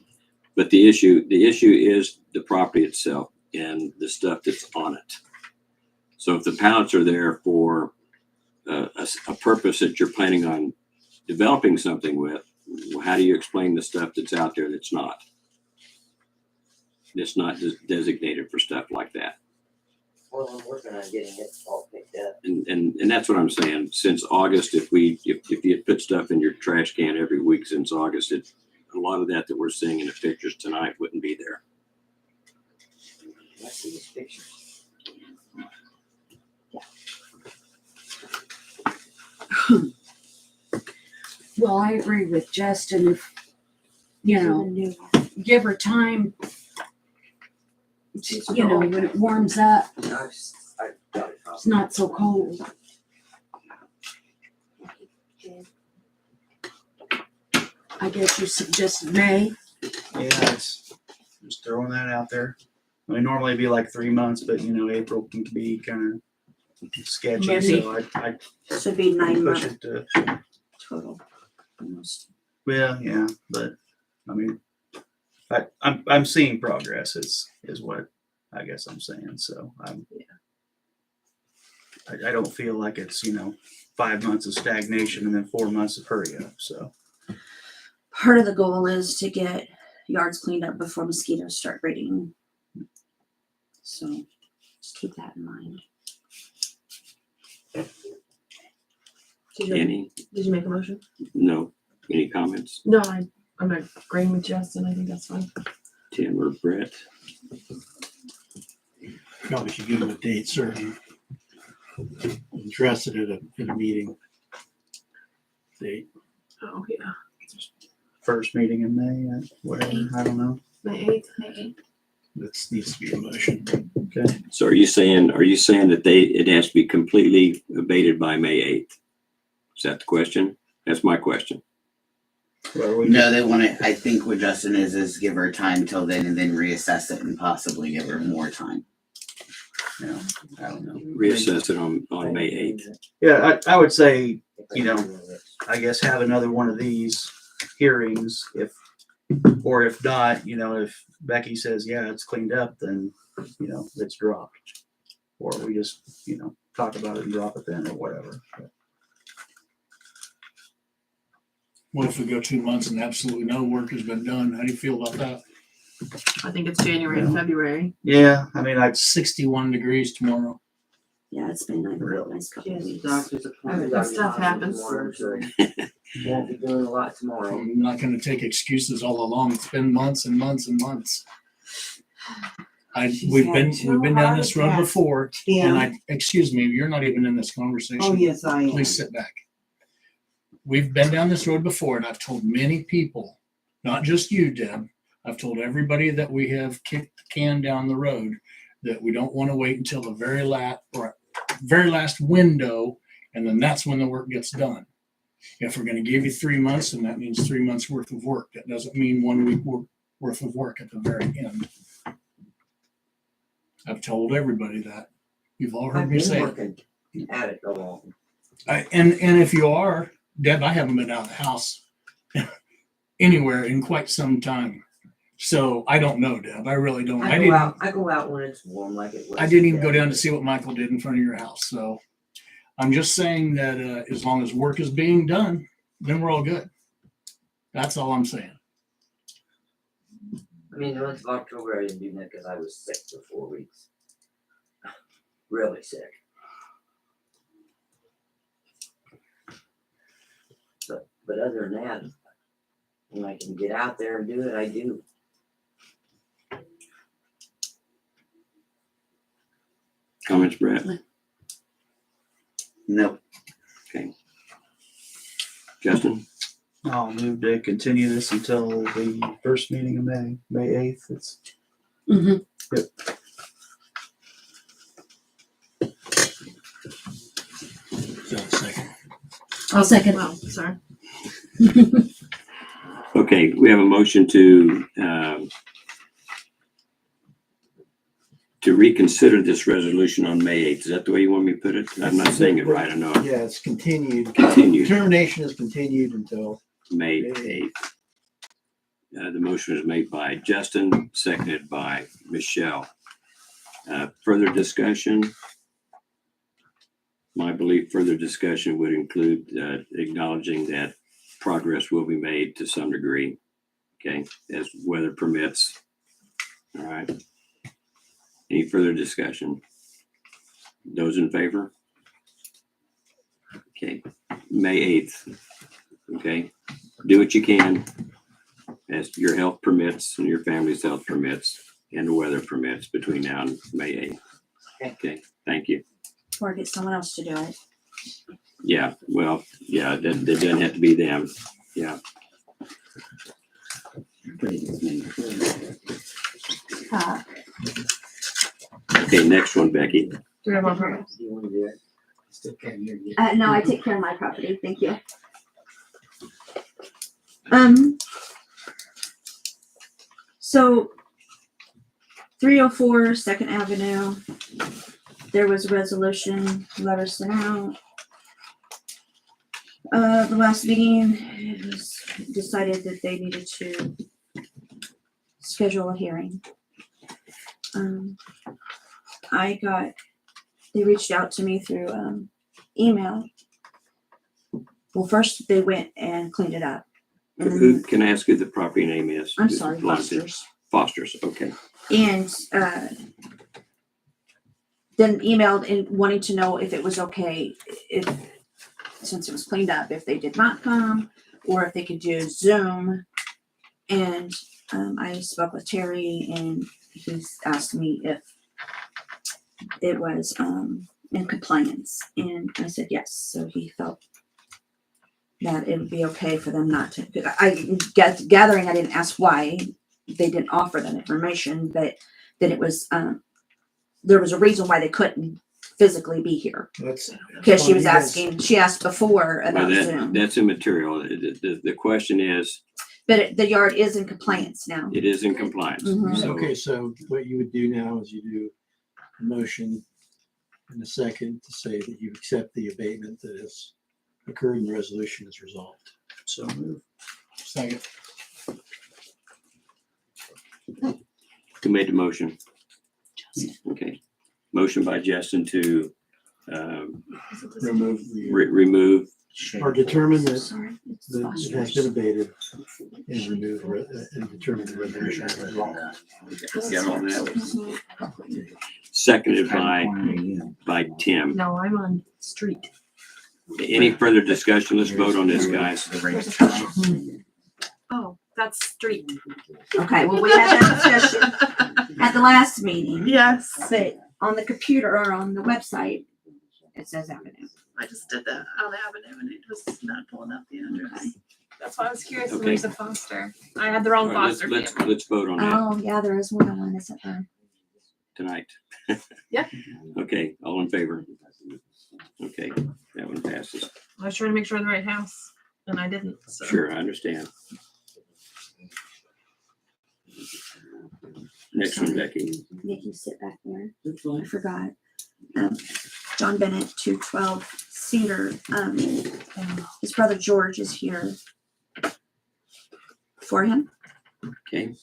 But the issue is the property itself and the stuff that's on it. So if the pallets are there for a purpose that you're planning on developing something with, how do you explain the stuff that's out there that's not? It's not designated for stuff like that. Well, I'm working on getting it all picked up. And that's what I'm saying. Since August, if you put stuff in your trash can every week since August, a lot of that we're seeing in the pictures tonight wouldn't be there. I see these pictures. Well, I agree with Justin. If, you For the know, new give her time, you know, when it warms up, I got it. it's not so cold. I guess you suggested May. Yeah, it's just throwing that out there. I mean, normally it'd be like 3 months, but you know, April can be kind of sketchy, Messy. so I This would be 9 push months it to, total. Almost. well, yeah, but I mean, I'm seeing progress is what I guess I'm saying, so I don't feel like it's, you know, 5 months of stagnation and then 4 months of hurry up, so. Part of the goal is to get yards cleaned up before mosquitoes start breeding. So just keep that in mind. Any? Did you make a motion? No. Any comments? No, I'm agreeing with Justin. I think that's fine. Tim or Brett? Probably should give them a date certain. Address it at a meeting. Date. Oh, yeah. First meeting in May, whatever, I don't know. May 8th. May 8th. That needs to be a motion. Okay. So are you saying that it has to be completely abated by May 8th? Is that the question? That's my question. Well, we No, they want to, I think what Justin is give her time till then and then reassess it and possibly give her more time. You know, I don't know. Reassess it on May 8th. Yeah, I would say, you know, I guess have another one of these hearings if not, you know, if Becky says, yeah, it's cleaned up, then, you know, it's dropped. Or we just, you know, talk about it and drop it then or whatever. What if we go 2 months and absolutely no work has been done? How do you feel about that? I think it's January and February. Yeah, I mean, It's 61 degrees tomorrow. Yeah, it's been a Really? nice couple of weeks. Doctor's appointment. That stuff happens. Tomorrow, so won't be doing a lot tomorrow. I'm not going to take excuses all along. It's been months and months and months. She's We've had been 2 down heart this road attacks. before, and excuse me, you're not even in this conversation. Oh, yes, I am. Please sit back. We've been down this road before, and I've told many people, not just you, Deb. I've told everybody that we have kicked the can down the road that we don't want to wait until the very last window, and then that's when the work gets done. If we're going to give you 3 months, then that means 3 months worth of work. That doesn't mean 1 week worth of work at the very end. I've told everybody that. You've all heard I've me been say it. working at it along. And if you are, Deb, I haven't been out of the house anywhere in quite some time. So I don't know, Deb. I really don't. I go out when it's warm like it was. I didn't even today. go down to see what Michael did in front of your house. So I'm just saying that as long as work is being done, then we're all good. That's all I'm saying. I mean, the month of October, I didn't do that because I was sick for 4 weeks. Really sick. But other than that, when I can get out there and do it, I do. Comments, Brett? Nope. Okay. Justin? I'll move to continue this until the first meeting of May 8th. It's Mm-hmm. So, second. I'll second. Well, sorry. Okay, we have a motion to reconsider this resolution on May 8th. Is that the way you want me to put it? I'm not saying it right, I know. Yeah, it's continued. Continued. Termination is continued until May 8th. The motion was made by Justin, seconded by Michelle. Further discussion? My belief further discussion would include acknowledging that progress will be made to some degree, okay, as weather permits. All right. Any further discussion? Those in favor? Okay, May 8th. Okay, do what you can as your health permits and your family's health permits and the weather permits between now and May 8th. Okay, thank you. Or get someone else to do it. Yeah, well, yeah, that doesn't have to be them. Yeah. Okay, next one, Becky. Do we have one for- You wanna do it? Still can't hear you. No, I take care of my property, thank you. So 304 Second Avenue, there was a resolution letter sent out. The last meeting, it was decided that they needed to schedule a hearing. They reached out to me through email. Well, first they went and cleaned it up. And Who, then, can I ask who the property name is? I'm sorry, Foster's. Foster's. Foster's, okay. And then emailed and wanting to know if it was okay if, since it was cleaned up, if they did not come or if they could do Zoom. And I spoke with Terry and he's asked me if it was in compliance, and I said yes. So he felt that it would be okay for them not to. Gathering, I didn't ask why they didn't offer that information, but that it was there was a reason why they couldn't physically be here, because she was asking. She asked before Well, about Zoom, that's immaterial. The question is, but the yard is in compliance now. it is in compliance. Mhm. So Okay, so what you would do now is you do a motion and a second to say that you accept the abatement that has occurred and the resolution is resolved. So move. Second. who made the motion? Okay. Motion by Justin to Remove the. remove. Or determine that Sorry, it's that it has Foster's. been abated and remove and determine the resolution is resolved. Got all that? Mhm. Seconded Corner by Tim. No, I'm on street. Any further discussion? Let's vote on this, guys. Oh, that's street. Okay, well, we had that discussion at the last meeting. Yes. But on the computer or on the website, it says Avenue. I just did that on Avenue and it was not pulling up the address. That's why I was curious. Okay. Where's the Foster? I had the wrong All right, Foster. let's vote on that Oh, yeah, there is one on, isn't there? tonight. Yeah. Okay, all in favor? Okay, that one passes. I was trying to make sure in the right house and I didn't. So. Sure, I understand. Next one, Becky. Make you sit back there. I forgot. John Bennett, 212 Cedar. His brother George is here for him. Okay,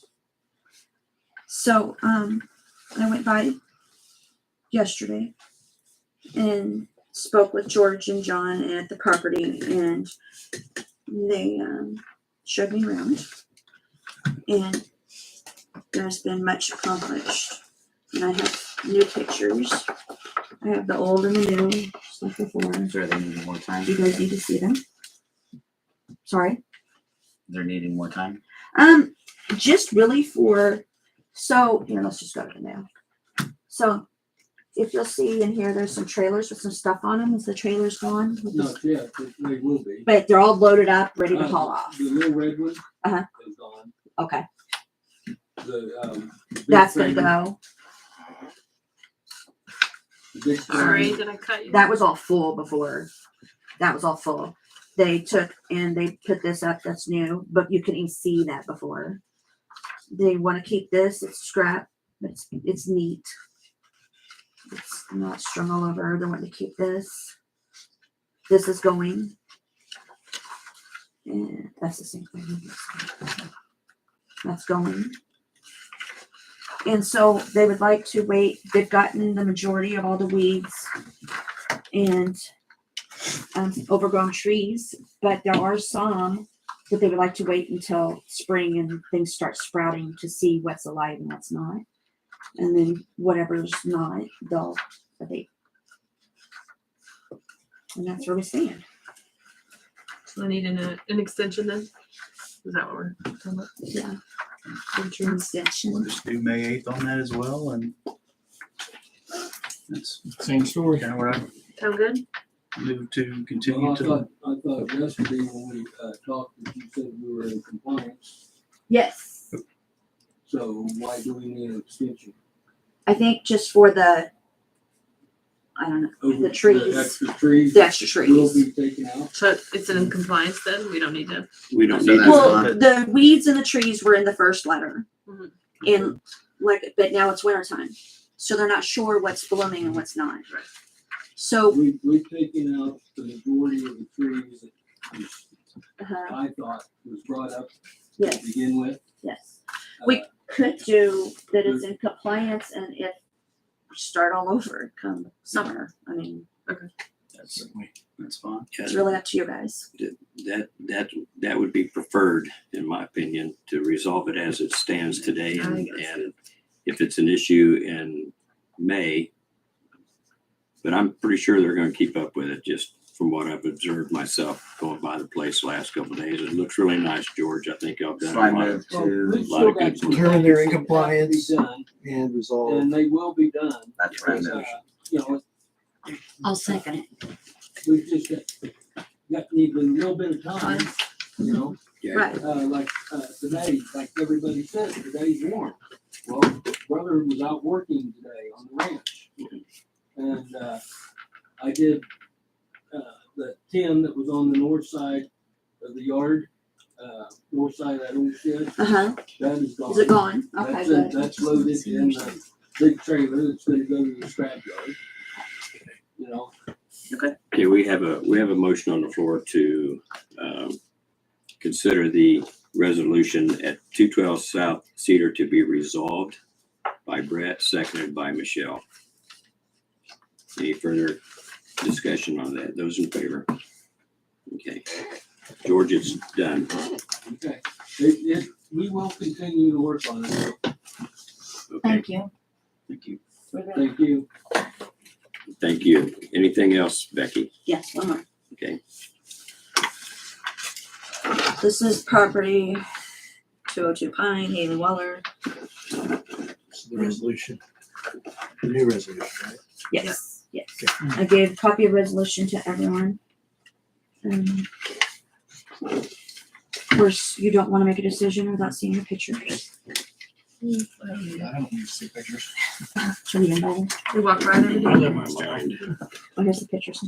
So, I went by yesterday and spoke with George and John at the property, and they showed me around. And there's been much accomplished. And I have new pictures. I have the old and the new, just like before. Are they needing more time? You guys need to see them. Sorry. They're needing more time? Just really for, so here, let's just go to the mail. So if you'll see in here, there's some trailers with some stuff on them. Is the trailers gone? No, yeah, they will be. But they're all loaded up, ready to haul off. The little red one. Uh-huh. Is gone. Okay, The, big that's gonna frame- go. the big frame- Sorry, did I cut you? That was all full before. That was all full. They took and they put this up. That's new, but you can even see that before. They want to keep this. It's scrap, but it's neat. It's not strung all over. They want to keep this. This is going. And that's the same thing. That's going. And so they would like to wait. They've gotten the majority of all the weeds and overgrown trees, but there are some that they would like to wait until spring and things start sprouting to see what's alive and what's not. And then whatever's not, they'll abate. And that's where we stand. So I need an extension then? Is that what we're talking about? Yeah. Insurance. We'll Extension. just do May 8th on that as well, and that's Same story. kind of where I Sound good? move to continue Well, to. I thought yesterday when we talked, that you said we were in compliance, Yes. so why do we need an extension? I think just for the, I don't know, Over the trees, extra trees. the extra Will trees. be taken out. So it's in compliance then? We don't need to. We don't So need that's to. Well, fine. the weeds and the trees were in the first letter. Mhm. And like, but now it's winter time, so they're not sure what's blooming and what's not. Right. So, We've taken out the majority of the trees that was- I thought was brought up to yes, begin with. yes. We Uh, could do that it's in compliance and if start all over come summer. I mean, That's fine. it's really up to you guys. That would be preferred, in my opinion, to resolve it as it stands today. I And, guess. and if it's an issue in May, but I'm pretty sure they're gonna keep up with it, just from what I've observed myself going by the place last couple of days. It looks really nice, George. I think I've done So I a lot. move Well, to, we've lot still of got good some Determine they're in things that have to be compliance. done, And resolve. And they will be done. that's what I But, moved. you know, I'll second it. we've just need a little bit of time, you know? Yeah. Right. Like, today, like everybody said, today's warm. Well, brother was out working today on the ranch. And, I did, the tin that was on the north side of the yard, north side of that old shed, Uh-huh. that is gone. Is it gone? Okay, That's, good. that's loaded in the big trailer that's gonna go to the scrap yard. You know, Okay, we have a motion on the floor to, consider the resolution at 212 South Cedar to be resolved by Brett, seconded by Michelle. Any further discussion on that? Those in favor? Okay. George, it's done. okay, we will continue to work on it. Okay, Thank you. thank you. Thank you. Thank you. Anything else, Becky? Yes, one more. Okay. This is property 202 Pine, Haley Waller. This is the resolution. The new resolution, right? Yes, yes. I gave a copy of resolution to everyone. Of course, you don't want to make a decision without seeing the pictures. I don't need to see pictures. Should we invite We walk by every I day. let my mind. Oh, here's the pictures.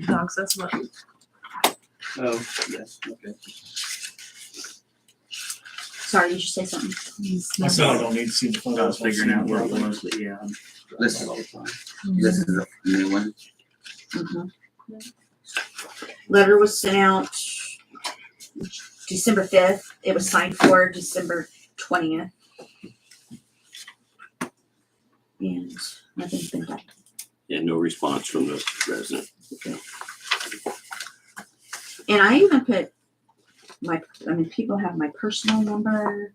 Dogs, that's what. Oh, yes, okay. Sorry, you should say something. I still don't need to see the photos. I was figuring out where it was, but yeah. This this is a new one. Mhm. Letter was sent out December 5th. It was signed for December 20th. And nothing's been done. And no response from the resident. Okay. And I even put people have my personal number,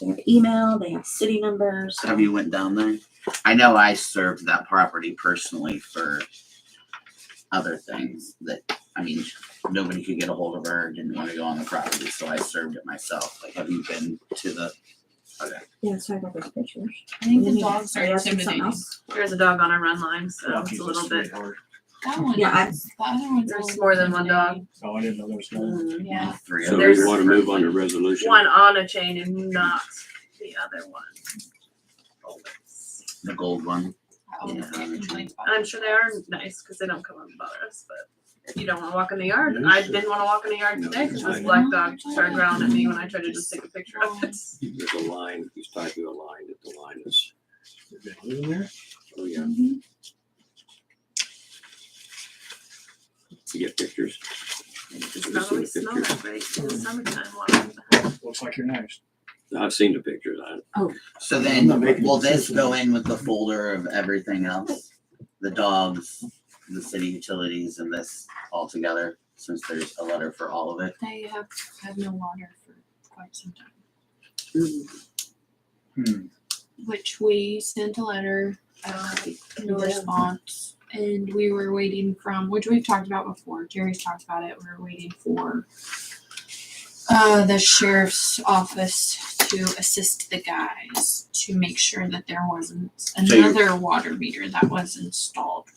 they have email, they have city numbers. Have you went down there? I know I served that property personally for other things that, I mean, nobody could get a hold of her, didn't want to go on the property, so I served it myself. Like, have you been to the, okay. Yeah, sorry about those pictures. I think the And then dogs are you asked me something intimidating. else? There's a dog on our run line, so it's Rocky's a little bit. sweetheart. That one Yeah, is. The other one's a There's little more than one dog. intimidating. Oh, I didn't know there was no. Yeah. Three So of we them. want to move on to resolution. One on a chain and not the other one. The gold one. That one's Yeah. getting complaints about. I'm sure they are nice because they don't come up and bother us, but if you don't want to walk in the yard, I didn't want to walk in the yard today because this black dog started growling at me when I tried to just take a picture of it. There's a line, he's tied to a line, that the line is, Is there blue in there? oh yeah, Mhm. you get pictures. It's not always smell that great in the summertime walking. Looks like you're nice. I've seen the pictures. So I'm then, not making a will this decision. go in with the folder of everything else? The dogs, the city utilities, and this all together, since there's a letter for all of it? They have had no water for quite some time. Hmm. Which we sent a letter, no response, and we were waiting from, which we've talked about before. Jerry's talked about it. We were waiting for the sheriff's office to assist the guys to make sure that there wasn't you're- another water meter that was installed.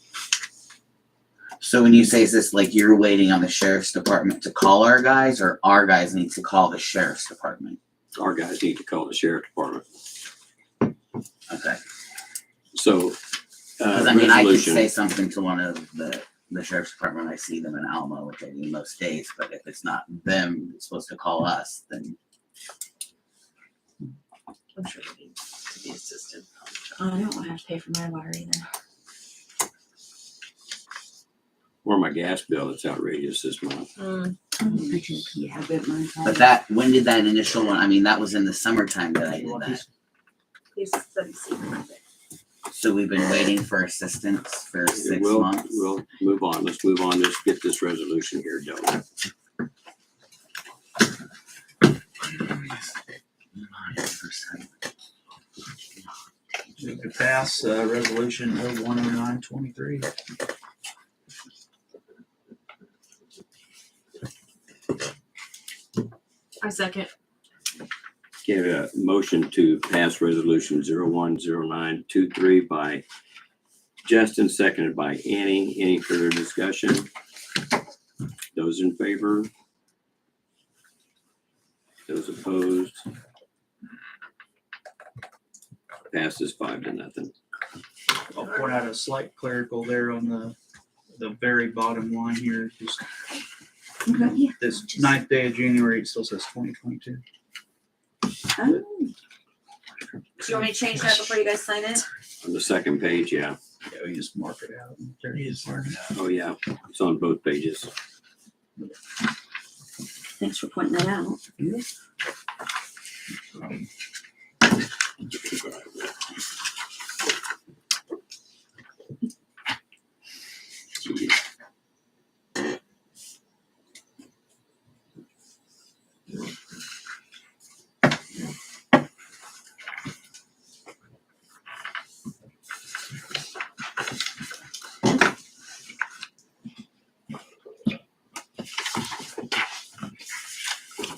So when you say is this like you're waiting on the sheriff's department to call our guys, or our guys need to call the sheriff's department? Our guys need to call the sheriff department. Okay. So, Because I mean, I could resolution. say something to one of the sheriff's department when I see them in Alma, which I do most days, but if it's not them, it's supposed to call us, then I'm sure they need to be assisted. Oh, I don't want to have to pay for my water either. Or my gas bill that's outrageous this month. Yeah. I bet mine's but that, when did that initial one, I mean, that was in the summertime that I did that. He said he's seen it. So we've been waiting for assistance for 6 We'll months. move on. Let's move on. Let's get this resolution here done. Move to pass, resolution 010923. I second. Give a motion to pass resolution 010923 by Justin, seconded by Annie. Any further discussion? Those in favor? Those opposed? Passes 5-0. I'll point out a slight clerical there on the very bottom line here. Just Yeah. this 9th day of January, it still says 2022. Oh. Do you want me to change that before you guys sign it? On the second page, yeah. Yeah, we just mark it out. There it is. Mark it out. Oh, yeah. It's on both pages. Thanks for pointing that out.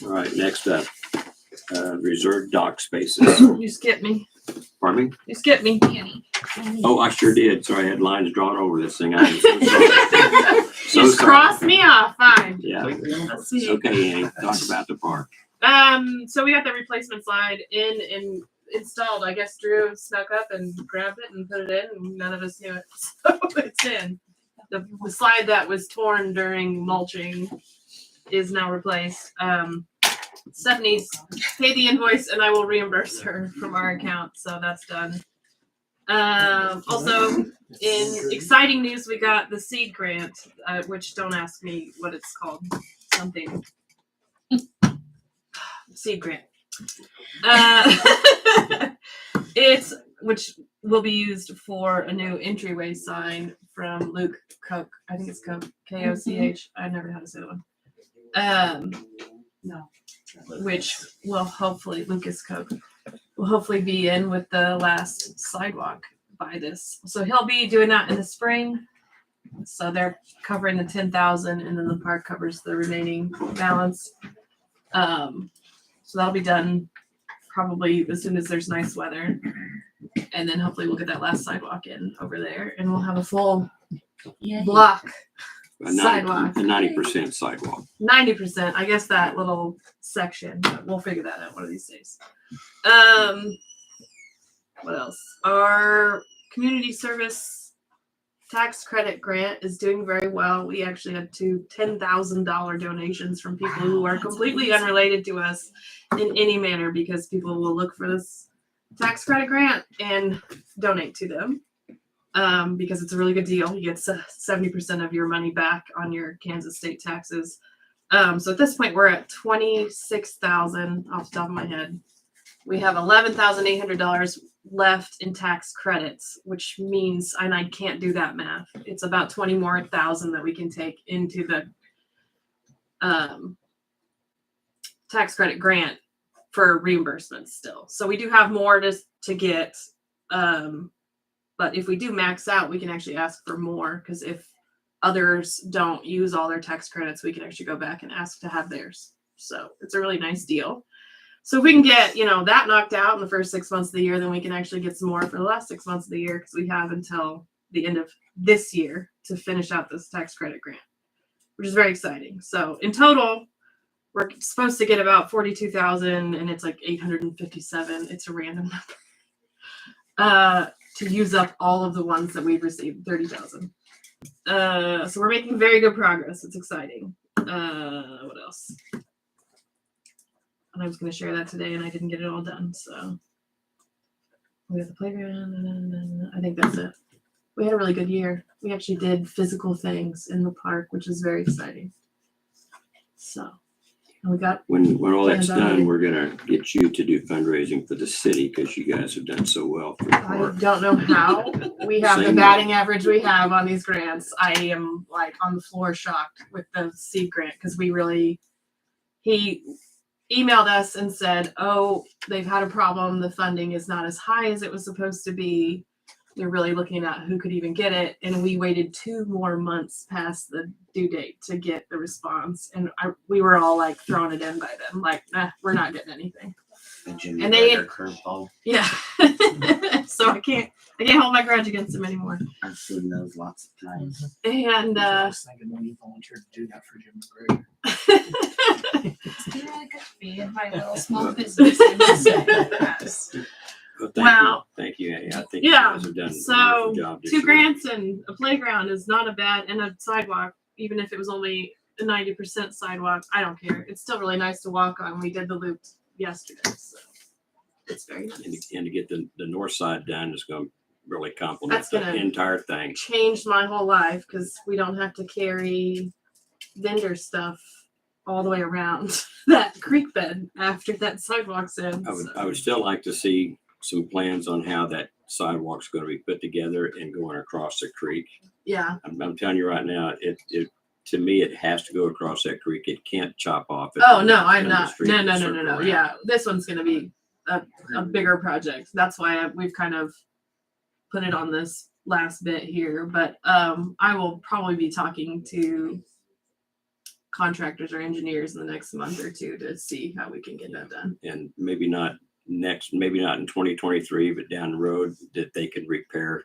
All right, next up, reserved dock spaces. You skipped me. Pardon me? You skipped me. Oh, I sure did. Sorry, I had lines drawn over this thing. I am so sorry. So Just sorry. cross me off. Fine. Yeah, Let's see. okay, Annie, talk about the park. So we got the replacement slide in and installed. I guess Drew snuck up and grabbed it and put it in, and none of us knew it. So it's in. The slide that was torn during mulching is now replaced. Stephanie's paid the invoice, and I will reimburse her from our account. So that's done. Also, in exciting news, we got the seed grant, which don't ask me what it's called. Something. Seed grant. It's which will be used for a new entryway sign from Luke Koch. I think it's Koch, K-O-C-H. I never know how to say that one. No. Which will hopefully, Lucas Koch, will hopefully be in with the last sidewalk by this. So he'll be doing that in the spring. So they're covering the 10,000 and then the park covers the remaining balance. So that'll be done probably as soon as there's nice weather. And then hopefully we'll get that last sidewalk in over there and we'll have a full block sidewalk. 90% sidewalk. 90%. I guess that little section, but we'll figure that out one of these days. What else? Our community service tax credit grant is doing very well. We actually had two $10,000 donations from people who are completely unrelated to us in any manner because people will look for this tax credit grant and donate to them. Because it's a really good deal. You get 70% of your money back on your Kansas state taxes. So at this point, we're at $26,000 off the top of my head. We have $11,800 left in tax credits, which means, and I can't do that math. It's about 20 more thousand that we can take into the tax credit grant for reimbursements still. So we do have more to get. But if we do max out, we can actually ask for more, because if others don't use all their tax credits, we can actually go back and ask to have theirs. So it's a really nice deal. So if we can get, that knocked out in the first 6 months of the year, then we can actually get some more for the last 6 months of the year, because we have until the end of this year to finish out this tax credit grant, which is very exciting. So in total, we're supposed to get about 42,000, and it's like 857. It's a random number. To use up all of the ones that we've received, 30,000. So we're making very good progress. It's exciting. What else? And I was going to share that today, and I didn't get it all done. So we have the playground, and I think that's it. We had a really good year. We actually did physical things in the park, which is very exciting. So, and we got When all that's plans already. done, we're gonna get you to do fundraising for the city, because you guys have done so well for the I park. don't know how we have the Same batting average we have on these grants. I am like on the floor shocked with the seed grant, because he emailed us and said, oh, they've had a problem. The funding is not as high as it was supposed to be. They're really looking at who could even get it. And we waited 2 more months past the due date to get the response. And we were all like throwing it in by then, like, nah, we're not getting anything. The Jimmy And they- Ritter curveball. Yeah. So I can't hold my grudge against him anymore. I've seen those lots of times. And I was thinking when you volunteered to do that for Jim McGregor. It's been really good to be in my little small business. I must say. Yes. Well, Wow. thank you. I think Yeah, you guys have done a so wonderful job this 2 year. grants and a playground is not a bad, and a sidewalk, even if it was only a 90% sidewalk, I don't care. It's still really nice to walk on. We did the loop yesterday, so it's very nice. And to get the north side done is gonna really complement That's the gonna- entire thing. Changed my whole life, because we don't have to carry vendor stuff all the way around that creek bed after that sidewalk's in. I would still like to see some plans on how that sidewalk's gonna be put together and going across the creek. Yeah, I'm telling you right now, to me, it has to go across that creek. It can't chop off. at oh the no, I'm end of the not. street No, and no, no, circle no, no. around. Yeah, this one's gonna be a bigger project. That's why we've kind of put it on this last bit here. But I will probably be talking to contractors or engineers in the next month or 2 to see how we can get that done. And maybe not in 2023, but down the road, that they can repair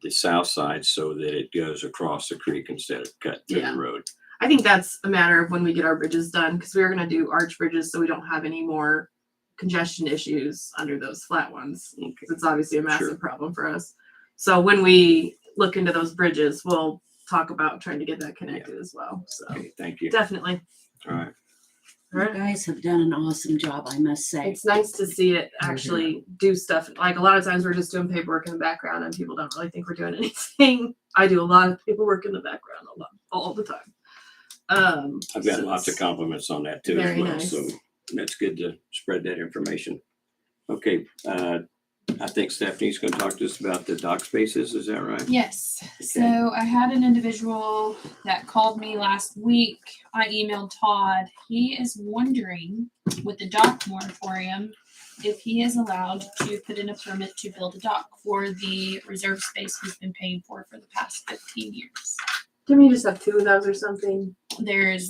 the south side so that it goes across the creek instead of cut through Yeah. the road. I think that's a matter of when we get our bridges done, because we are going to do arch bridges so we don't have any more congestion issues under those flat ones, because it's obviously a massive Sure. problem for us. So when we look into those bridges, we'll talk about trying to get that connected as well. So Okay, thank you. definitely. All right. You guys have done an awesome job, I must say. It's nice to see it actually do stuff. Like a lot of times we're just doing paperwork in the background and people don't really think we're doing anything. I do a lot of paperwork in the background all the time. I've got so lots of it's compliments on that too as very well. nice. So that's good to spread that information. Okay, I think Stephanie's going to talk to us about the dock spaces. Is that right? Yes. So I had an individual that called me last week. I emailed Todd. He is wondering with the dock moratorium if he is allowed to put in a permit to build a dock for the reserve space he's been paying for the past 15 years. Didn't we just have 2 of those or something? There's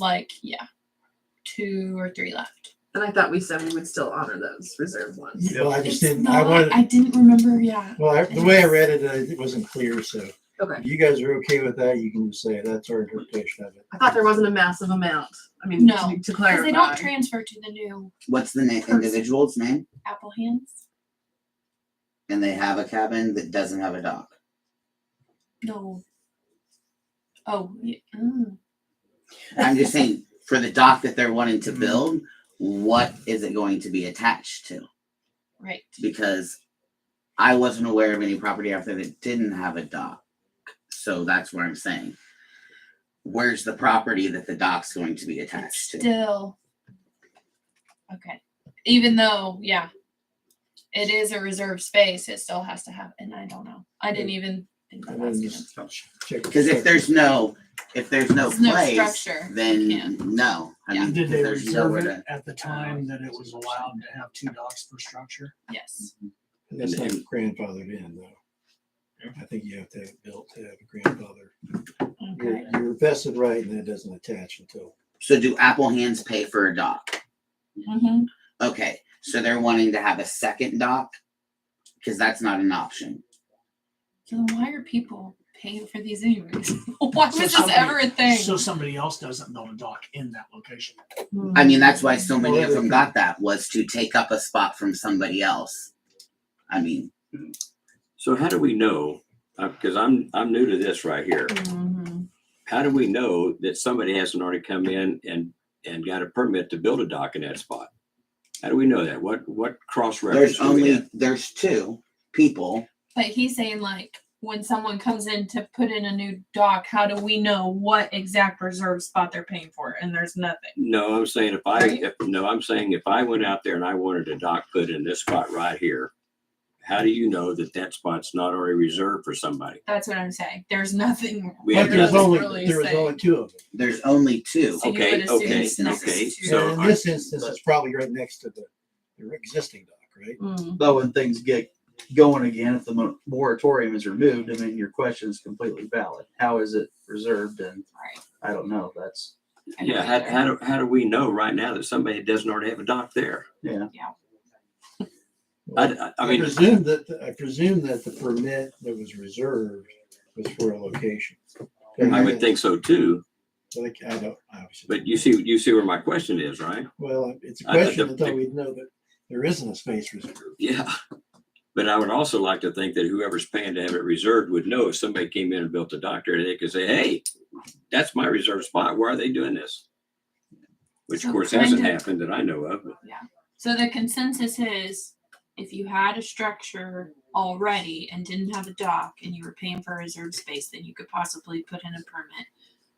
2 or 3 left. And I thought we said we would still honor those reserve ones. Well, I just It's didn't, I not- wanted, I didn't remember. Yeah. well, the way I read it, it wasn't clear, so Okay. if you guys are okay with that, you can just say that's our interpretation of it. I thought there wasn't a massive amount. I mean, No, to Because clarify. they don't transfer to the new What's the individual's name? Apple Hands. And they have a cabin that doesn't have a dock. No. Oh. Yeah. I'm just saying, for the dock that they're wanting to build, what is it going to be attached to? Right. Because I wasn't aware of any property out there that didn't have a dock. So that's what I'm saying. Where's the property that the dock's going to be attached to? Still. Okay. Even though, yeah, it is a reserved space, it still has to have, and I don't know. I didn't even think And of then asking just him. check. Because if there's no There's no place, structure, you then can't. no. I Yeah. mean, Did they there's reserve nowhere it to. at the time that it was allowed to have 2 docks per structure? Yes. That's not grandfathered in though. I think you have to have it built to have a grandfather. Okay. You're vested right, and that doesn't attach until. So do Apple Hands pay for a dock? Mm-hmm. Okay, so they're wanting to have a second dock? Cause that's not an option. So then why are people paying for these anyways? Why was So this somebody- ever a thing? So somebody else doesn't build a dock in that location. I mean, that's why so many of them got that, was to take up a spot from somebody else. I mean, So how do we know, because I'm new to this right here. Mhm. How do we know that somebody hasn't already come in and got a permit to build a dock in that spot? How do we know that? What cross reference? there's two people. But he's saying like when someone comes in to put in a new dock, how do we know what exact reserve spot they're paying for? And there's nothing. No, I'm saying Right? I'm saying if I went out there and I wanted a dock put in this spot right here, how do you know that that spot's not already reserved for somebody? That's what I'm saying. There's nothing. We But have there's to- only, really there was say. only two of them. There's only two. So you Okay, would assume okay, it's next okay, to- so And in this instance, it's probably right next to the existing dock, right? Mm. But when things get going again, if the moratorium is removed, I mean, your question is completely valid. How is it reserved? And Right. I don't know. That's, yeah, how do we know right now that somebody doesn't already have a dock there? yeah. I mean, presume that the permit that was reserved was for a location. I would think so too, Like, I don't, obviously. but you see where my question is, right? Well, it's a I- I question don't until think- we know that there isn't a space reserved. Yeah. But I would also like to think that whoever's paying to have it reserved would know if somebody came in and built a dock there, they could say, hey, that's my reserved spot. Why are they doing this? Which of So course hasn't kind of- happened that I know of. But So the consensus is if you had a structure already and didn't have a dock and you were paying for a reserved space, then you could possibly put in a permit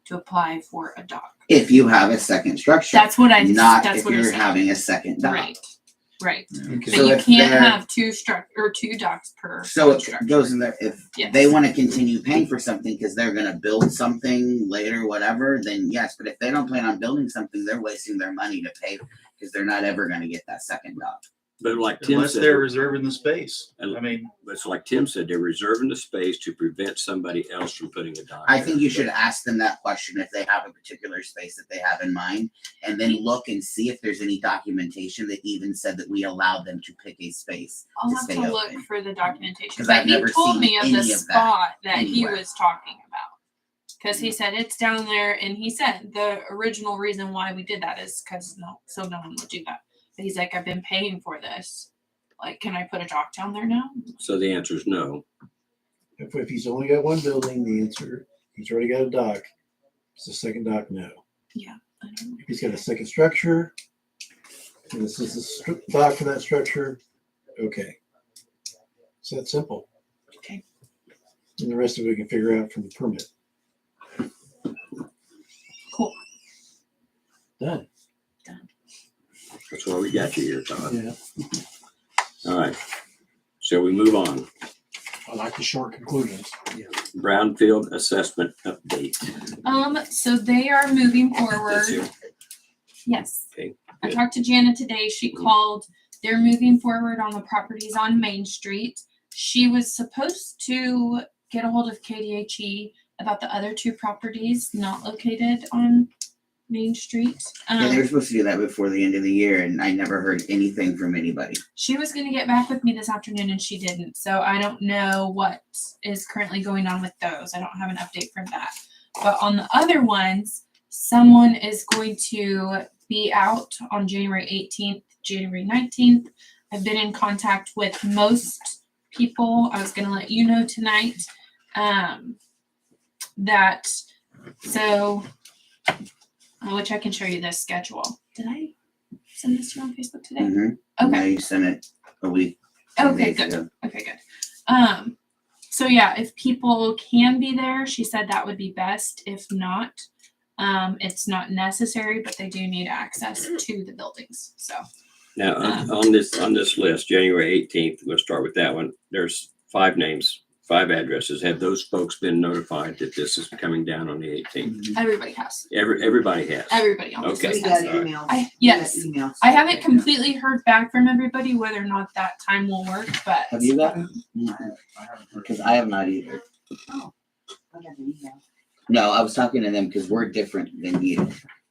to apply for a dock. If you have a second structure. That's what I Not that's if what I you're said. having a second dock. Right. Right. Okay. But So you if can't they're- have two docks per So it structure. goes in there, if Yes. they wanna continue paying for something because they're gonna build something later, whatever, then yes, but if they don't plan on building something, they're wasting their money to pay because they're not ever gonna get that second dock. But like Tim Unless said, they're reserving the space. I mean, it's like Tim said, they're reserving the space to prevent somebody else from putting a dock. I there. think you should ask them that question if they have a particular space that they have in mind, and then look and see if there's any documentation that even said that we allowed them to pick a space I'll to have stay to look open. for the documentation. 'Cause But I've he never told seen me of any the of that spot that he anywhere. was talking about. Because he said it's down there, and he said the original reason why we did that is because no one would do that. But he's like, I've been paying for this. Like, can I put a dock down there now? So the answer is no. If he's only got one building, the answer, he's already got a dock. It's the second dock, no. Yeah. I don't know. If he's got a second structure, and this is the dock for that structure, okay. It's that simple. Okay. And the rest of it we can figure out from the permit. Cool. Done. That's why we got you here, Todd. Yeah. All right. Shall we move on? I like the short conclusions. Brownfield assessment update. So they are moving forward. That's you. Yes. Okay, I good. talked to Jana today. She called. They're moving forward on the properties on Main Street. She was supposed to get a hold of KDHE about the other two properties not located on Main Street. Yeah, they were supposed to do that before the end of the year, and I never heard anything from anybody. She was going to get back with me this afternoon and she didn't. So I don't know what is currently going on with those. I don't have an update from that. But on the other ones, someone is going to be out on January 18th, January 19th. I've been in contact with most people. I was going to let you know tonight that, so, which I can show you this schedule. Did I send this to you on Facebook today? Mm-hmm. Okay. You sent it a week. 10 Okay, days good. ago. Okay, good. So yeah, if people can be there, she said that would be best. If not, it's not necessary, but they do need access to the buildings. So Now, on this list, January 18th, we'll start with that one. There's 5 names 5 addresses. Have those folks been notified that this is coming down on the 18th? Everybody has. Everybody has. Everybody on this Okay. list We has. got All right. emails. I yes. We got emails. I haven't completely heard back from everybody whether or not that time will work, but Have you gotten? I haven't heard. Because I have not either. I got an email. No, I was talking to them because we're different than you.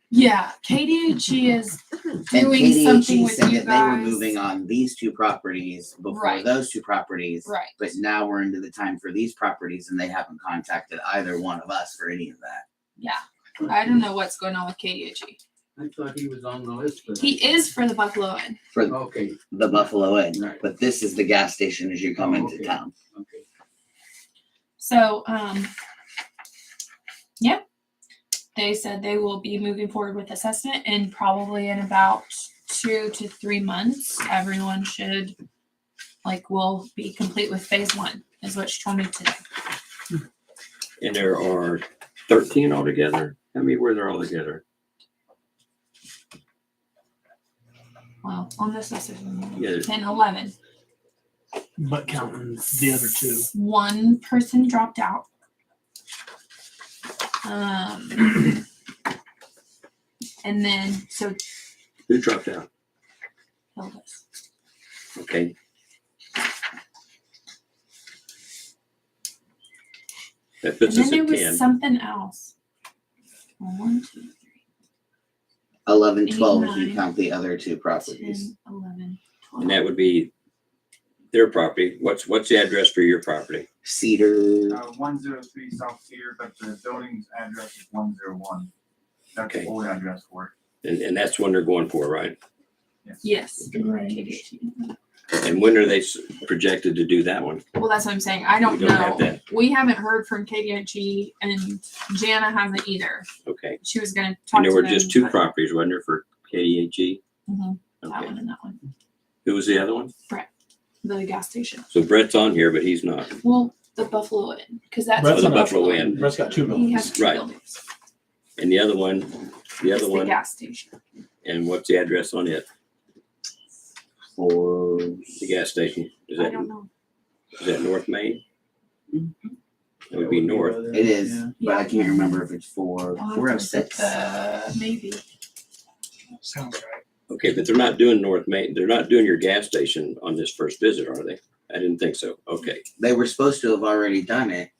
yeah, KDHE is And doing something KDHE with said you that they were guys. moving on these 2 properties before Right. those 2 properties. Right. But now we're into the time for these properties and they haven't contacted either one of us for any of that. Yeah. I don't know what's going on with KDHE. I thought he was on the list, but. He is for the Buffalo Inn. For Okay, the Buffalo Inn, Right. but this is the gas station as you come Oh, into okay. town. okay. So, yeah. They said they will be moving forward with assessment and probably in about 2 to 3 months, everyone should will be complete with phase 1 is what she told me today. And there are 13 altogether. How many were there altogether? Well, on this list, Yeah. there's 10, 11. But counting the other 2. One person dropped out. And then, so Who dropped out? Hilda's. Okay. That And puts then us there at was 10. something else. 1, 2, 3, 11, Eight, 12 if you nine, count the other 2 properties. 10, 11, 12. And that would be their property. What's the address for your property? Cedar, 103 South Cedar, but the building's address is 101. That's Okay. the old address for And that's one they're going for, right? it. Yes. And when are they projected to do that one? Well, that's what I'm saying. I don't We don't have know. that. We haven't heard from KDHE and Jana hasn't either. Okay. She was gonna talk And there to were them, just 2 but- properties, wasn't there, for KDHE? Mhm, That Okay. one and that one. Who was the other one? The gas station. So Brett's on here, but he's not. Well, the Buffalo Inn, because that's Brett's Oh, the on Buffalo Inn. Brett's got 2 He buildings. has 2 Right. buildings. And the other one, It's the gas station. and what's the address on it? for The gas station? Is I that, don't know. is that North Main? It would be north. it is, but I Yeah. can't remember if it's 4. I'll have We're to at look 6. Maybe. Sounds right. Okay, but they're not doing North Main, they're not doing your gas station on this first visit, are they? I didn't think so. Okay. They were supposed to have already done it.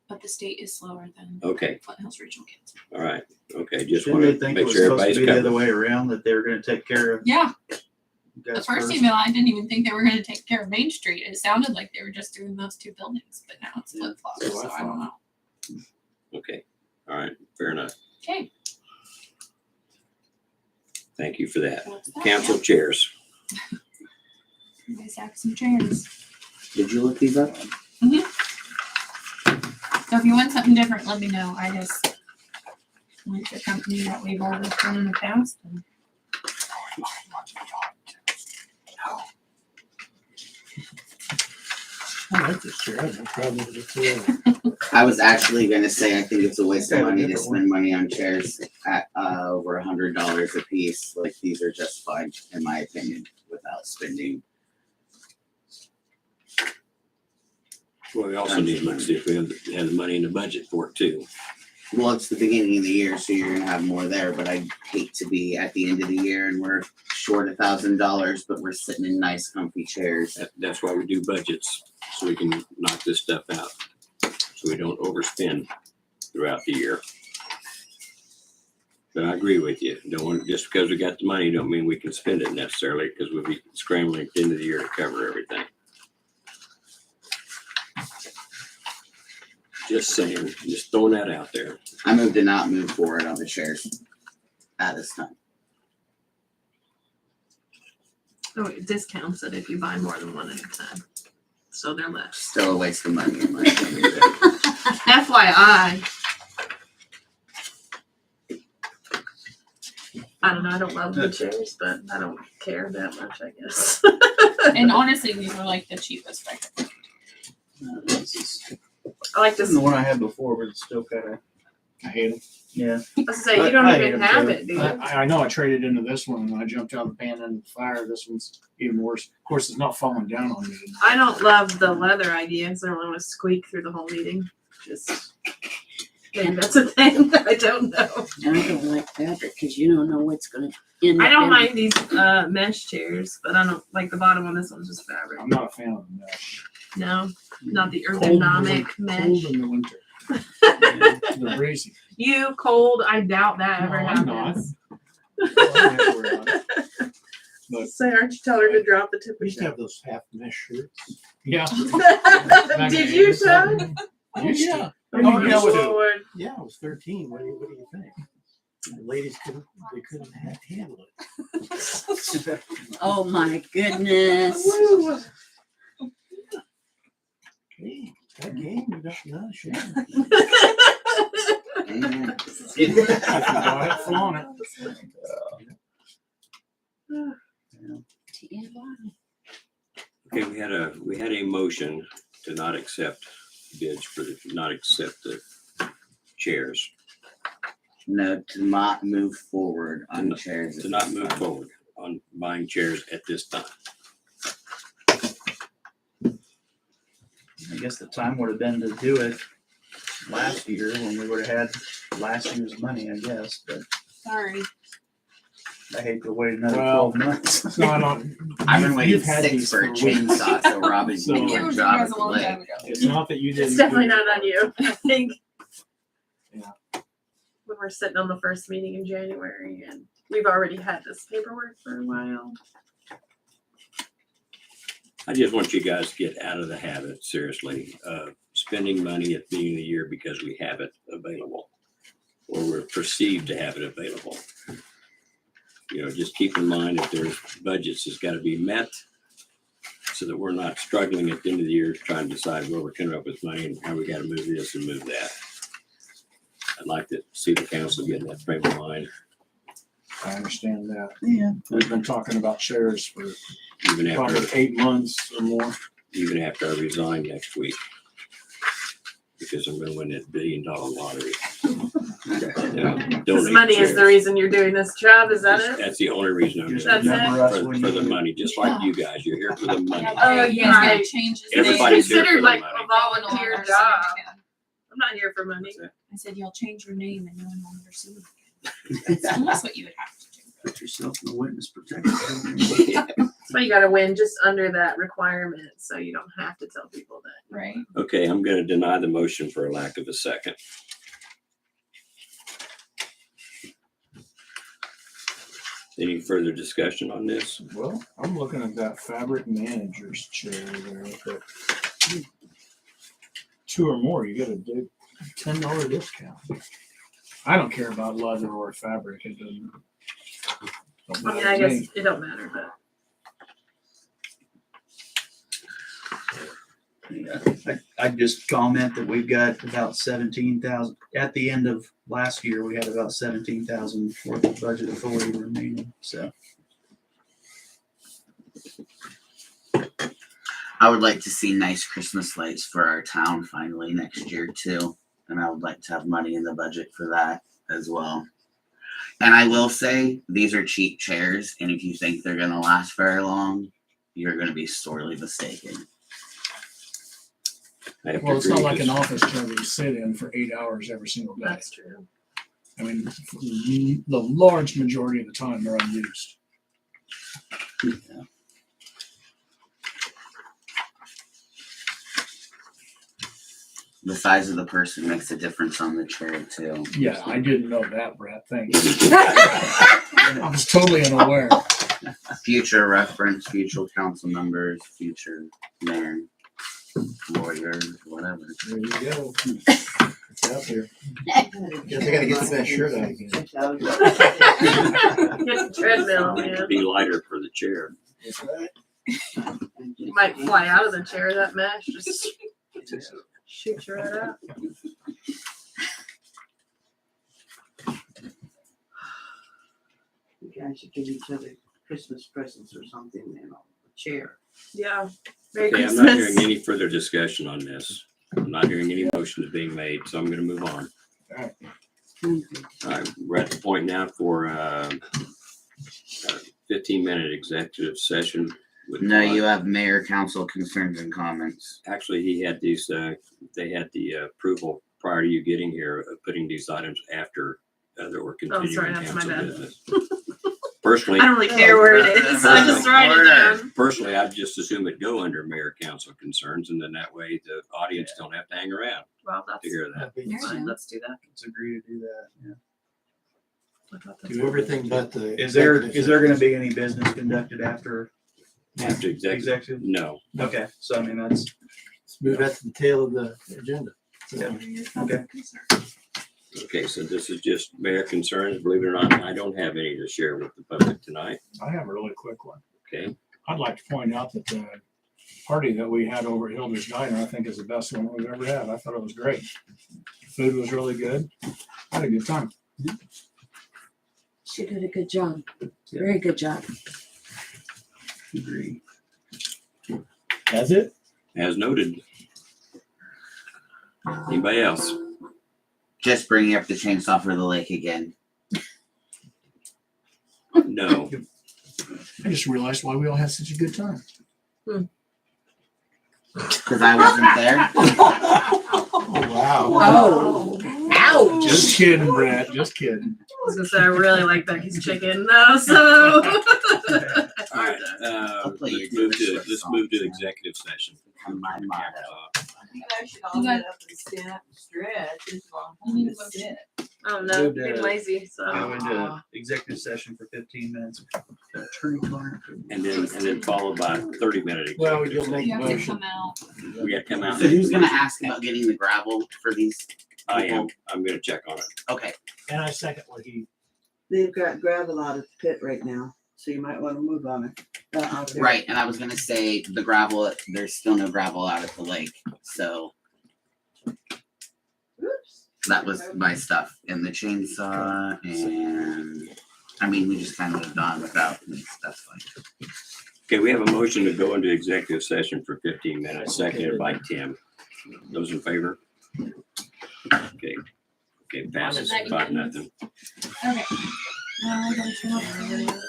But the state is slower than Okay. Flint Hills Regional Council. All right. Okay. Just Didn't want they to think it make was sure supposed to everybody's be the other covered. way around, that they were gonna take care of Yeah, you the guys first first? email, I didn't even think they were gonna take care of Main Street. It sounded like they were just doing those 2 buildings, but now it's flip flop, So I so I don't thought- know. Okay. All right. Fair enough. Okay. Thank you for that. What's that? Council chairs. Yeah, you guys have some chairs. Did you look these up? So if you want something different, let me know. I just like the company that we've always done in the past. And I like this chair. I have no problem with it too. I was actually gonna say, I think it's a waste of Okay, money to different spend money on chairs at, over $100 a piece. Like, these are just fine, in my opinion, without spending. Well, we also need to look, see if we have the money in the budget for it too. Well, it's the beginning of the year, so you're gonna have more there, but I hate to be at the end of the year and we're short $1,000, but we're sitting in nice comfy chairs. That's why we do budgets, so we can knock this stuff out, so we don't overspend throughout the year. But I agree with you. Don't want, just because we got the money, don't mean we can spend it necessarily, because we'll be scrambling at the end of the year to cover everything. Just saying, just throwing that out there. I moved to not move forward on the chairs at this time. Oh, it discounts it if you buy more than one at a time. So they're less. Still a waste of money in my opinion. FYI. I don't know, I don't love the chairs, but I don't care that much, I guess. And honestly, these are like the cheapest I could find. This is I like this this. is the one I had before, but it's still kinda I hate them. Yeah. Let's say you don't I hate even 'em have too. it, do you? I know I traded into this one and I jumped out of the pan into the fire. This one's even worse. Of course, it's not falling down on me. I don't love the leather idea because I don't want to squeak through the whole meeting. Just maybe that's a thing. I don't know. I don't like fabric because you don't know what's gonna end I up don't in mind these mesh chairs, but I don't like the bottom one. This one's just fabric. I'm not a fan of the mesh. No, not the Cold in the ergonomic Cold mesh. in the winter. They're breezy. You cold? I doubt that ever No, I'm not. happens. I don't have to worry about it. But Say, aren't you telling her to drop the tip? We used to have those half mesh shirts. yeah. Did you, Sean? Used to. Oh, Oh, yeah, used to. Lord. Yeah, I was 13. What do you think? The ladies couldn't handle it. Oh my goodness. Hey, that game, you got none, shame. Amen. If you got it, flaunt it. Okay, we had a motion to not accept bids not accept the chairs, No, to not move forward on To chairs. to not move forward on buying chairs at this time. I guess the time would have been to do it last year when we would have had last year's money, I guess, but Sorry. I hate to wait another Well, 12 months. It's not on. I've been waiting You've had 6 these for a weeks. chainsaw, so Robin, So- you It can was you drop guys it a long leg. time ago. It's not that you didn't. It's definitely do it. not on you. I think. Yeah. When we're sitting on the first meeting in January and we've already had this paperwork for a while. I just want you guys to get out of the habit, seriously, of spending money at the beginning of the year because we have it available or we're perceived to have it available. You know, just keep in mind if there's budgets that's got to be met so that we're not struggling at the end of the year trying to decide where we're coming up with money and how we got to move this and move that. I'd like to see the council get in that frame of mind, I understand that. Yeah. We've been talking about chairs for even probably after 8 months or more. I resign next week. Because I'm gonna win that $1 billion lottery. This Donate money is chairs. the reason you're doing this job, is that it? That's the only reason I'm Just doing That's it. remember us For when the you- money, just like you guys, you're here for the money. Oh, you yeah. guys gotta change his name. Everybody's here for Considered the like money. a volunteer job. I'm not here for money. I said, you'll change your name and no one will ever see you again. That's almost what you would have to do. Put yourself in the witness protection. That's why you gotta win just under that requirement, so you don't have to tell people that. Right. Okay, I'm gonna deny the motion for a lack of a second. Any further discussion on this? Well, I'm looking at that fabric manager's chair there, but 2 or more, you get a $10 discount. I don't care about leather or fabric. It doesn't. don't I mean, matter I to guess me. it don't matter, but. I'd just comment that we've got about 17,000, at the end of last year, we had about 17,000 worth of budget authority remaining, so. I would like to see nice Christmas lights for our town finally next year too. And I would like to have money in the budget for that as well. And I will say, these are cheap chairs, and if you think they're gonna last very long, you're gonna be sorely mistaken. I have to Well, it's not agree like with an this. office chair that you sit in for 8 hours every single day. That's true. I mean, the large majority of the time they're unused. The size of the person makes a difference on the chair too. Yeah, I didn't know that, Brad. Thank you. I was totally unaware. Future reference, future council members, future mayor, lawyers, whatever. There you go. It's out there. Guess I gotta get that shirt out again. Get the treadmill, It man. could be lighter for the chair. You might fly out of the chair, that mesh, just shoot you right out. You guys should give each other Christmas presents or something, you know, a chair. Yeah. Merry Okay, I'm not hearing Christmas. any further discussion on this. I'm not hearing any motions being made, so I'm gonna move on. Alright. 100. right, we're at the point now for 15-minute executive session. With No, you have mayor, council concerns and comments. Actually, he had these, they had the approval prior to you getting here of putting these items after that were sorry, continuing that's my council bad. business. Personally, I don't really care where it is. I just write it down. personally, I'd just assume it go under mayor council concerns, and then that way the audience don't have to hang around Well, to that's hear that. fine. Let's do that. Let's agree to do that, yeah. I thought that's Do what- everything but the. Is there executive gonna be any business conducted after After executive, executive? no. Okay, so I mean, that's, Let's move that to the tail of the agenda. Yeah. okay. Okay, so this is just mayor concerns. Believe it or not, I don't have any to share with the public tonight. I have a really quick one. Okay, I'd like to point out that the party that we had over at Hilda's Diner, I think is the best one we've ever had. I thought it was great. Food was really good. I had a good time. She did a good job. Very good job. Agree. That's it. as noted. Anybody else? Just bringing up the chainsaw for the lake again. No. I just realized why we all had such a good time. Because I wasn't there. Oh, wow. Oh, ouch. Just kidding, Brett. Just kidding. I was gonna say I really like Becky's chicken though, so. All right, let's move to executive session. My motto. You guys should all get up and stand up and stretch as long You need a motion. Oh no, Moved, being lazy, so. Go into executive session for 15 minutes. Attorney Clark. And then followed by 30-minute Well, executive you'll make session. a motion. We gotta come out. So who's gonna ask about getting the gravel for these? I am. I'm gonna check on it. Okay. And I second what he. They've got gravel out of the pit right now, so you might want to move on it. Out there. Right, and I was gonna say the gravel, there's still no gravel out at the lake, so Oops. that was my stuff. And the chainsaw and, I mean, we just kind of moved on without, that's fine. Okay, we have a motion to go into executive session for 15 minutes, seconded by Tim. Those in favor? Okay. Okay, passes 5-0. Okay. Now we're gonna turn off the-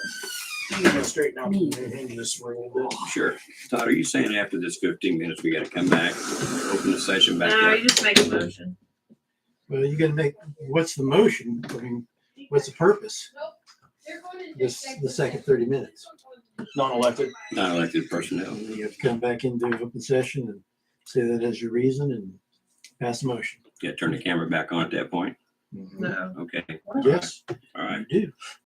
I'm gonna straighten out this for a little bit. Sure. Todd, are you saying after this 15 minutes, we gotta come back, open the session back No, up? you just make a motion. Well, you gotta make, what's the motion? I mean, what's the purpose? The second 30 minutes. Non-elected. Non-elected personnel. And you have to come back into open session and say that as your reason and pass the motion. Yeah, turn the camera back on at that point. No. Okay, Yes, all right. you do.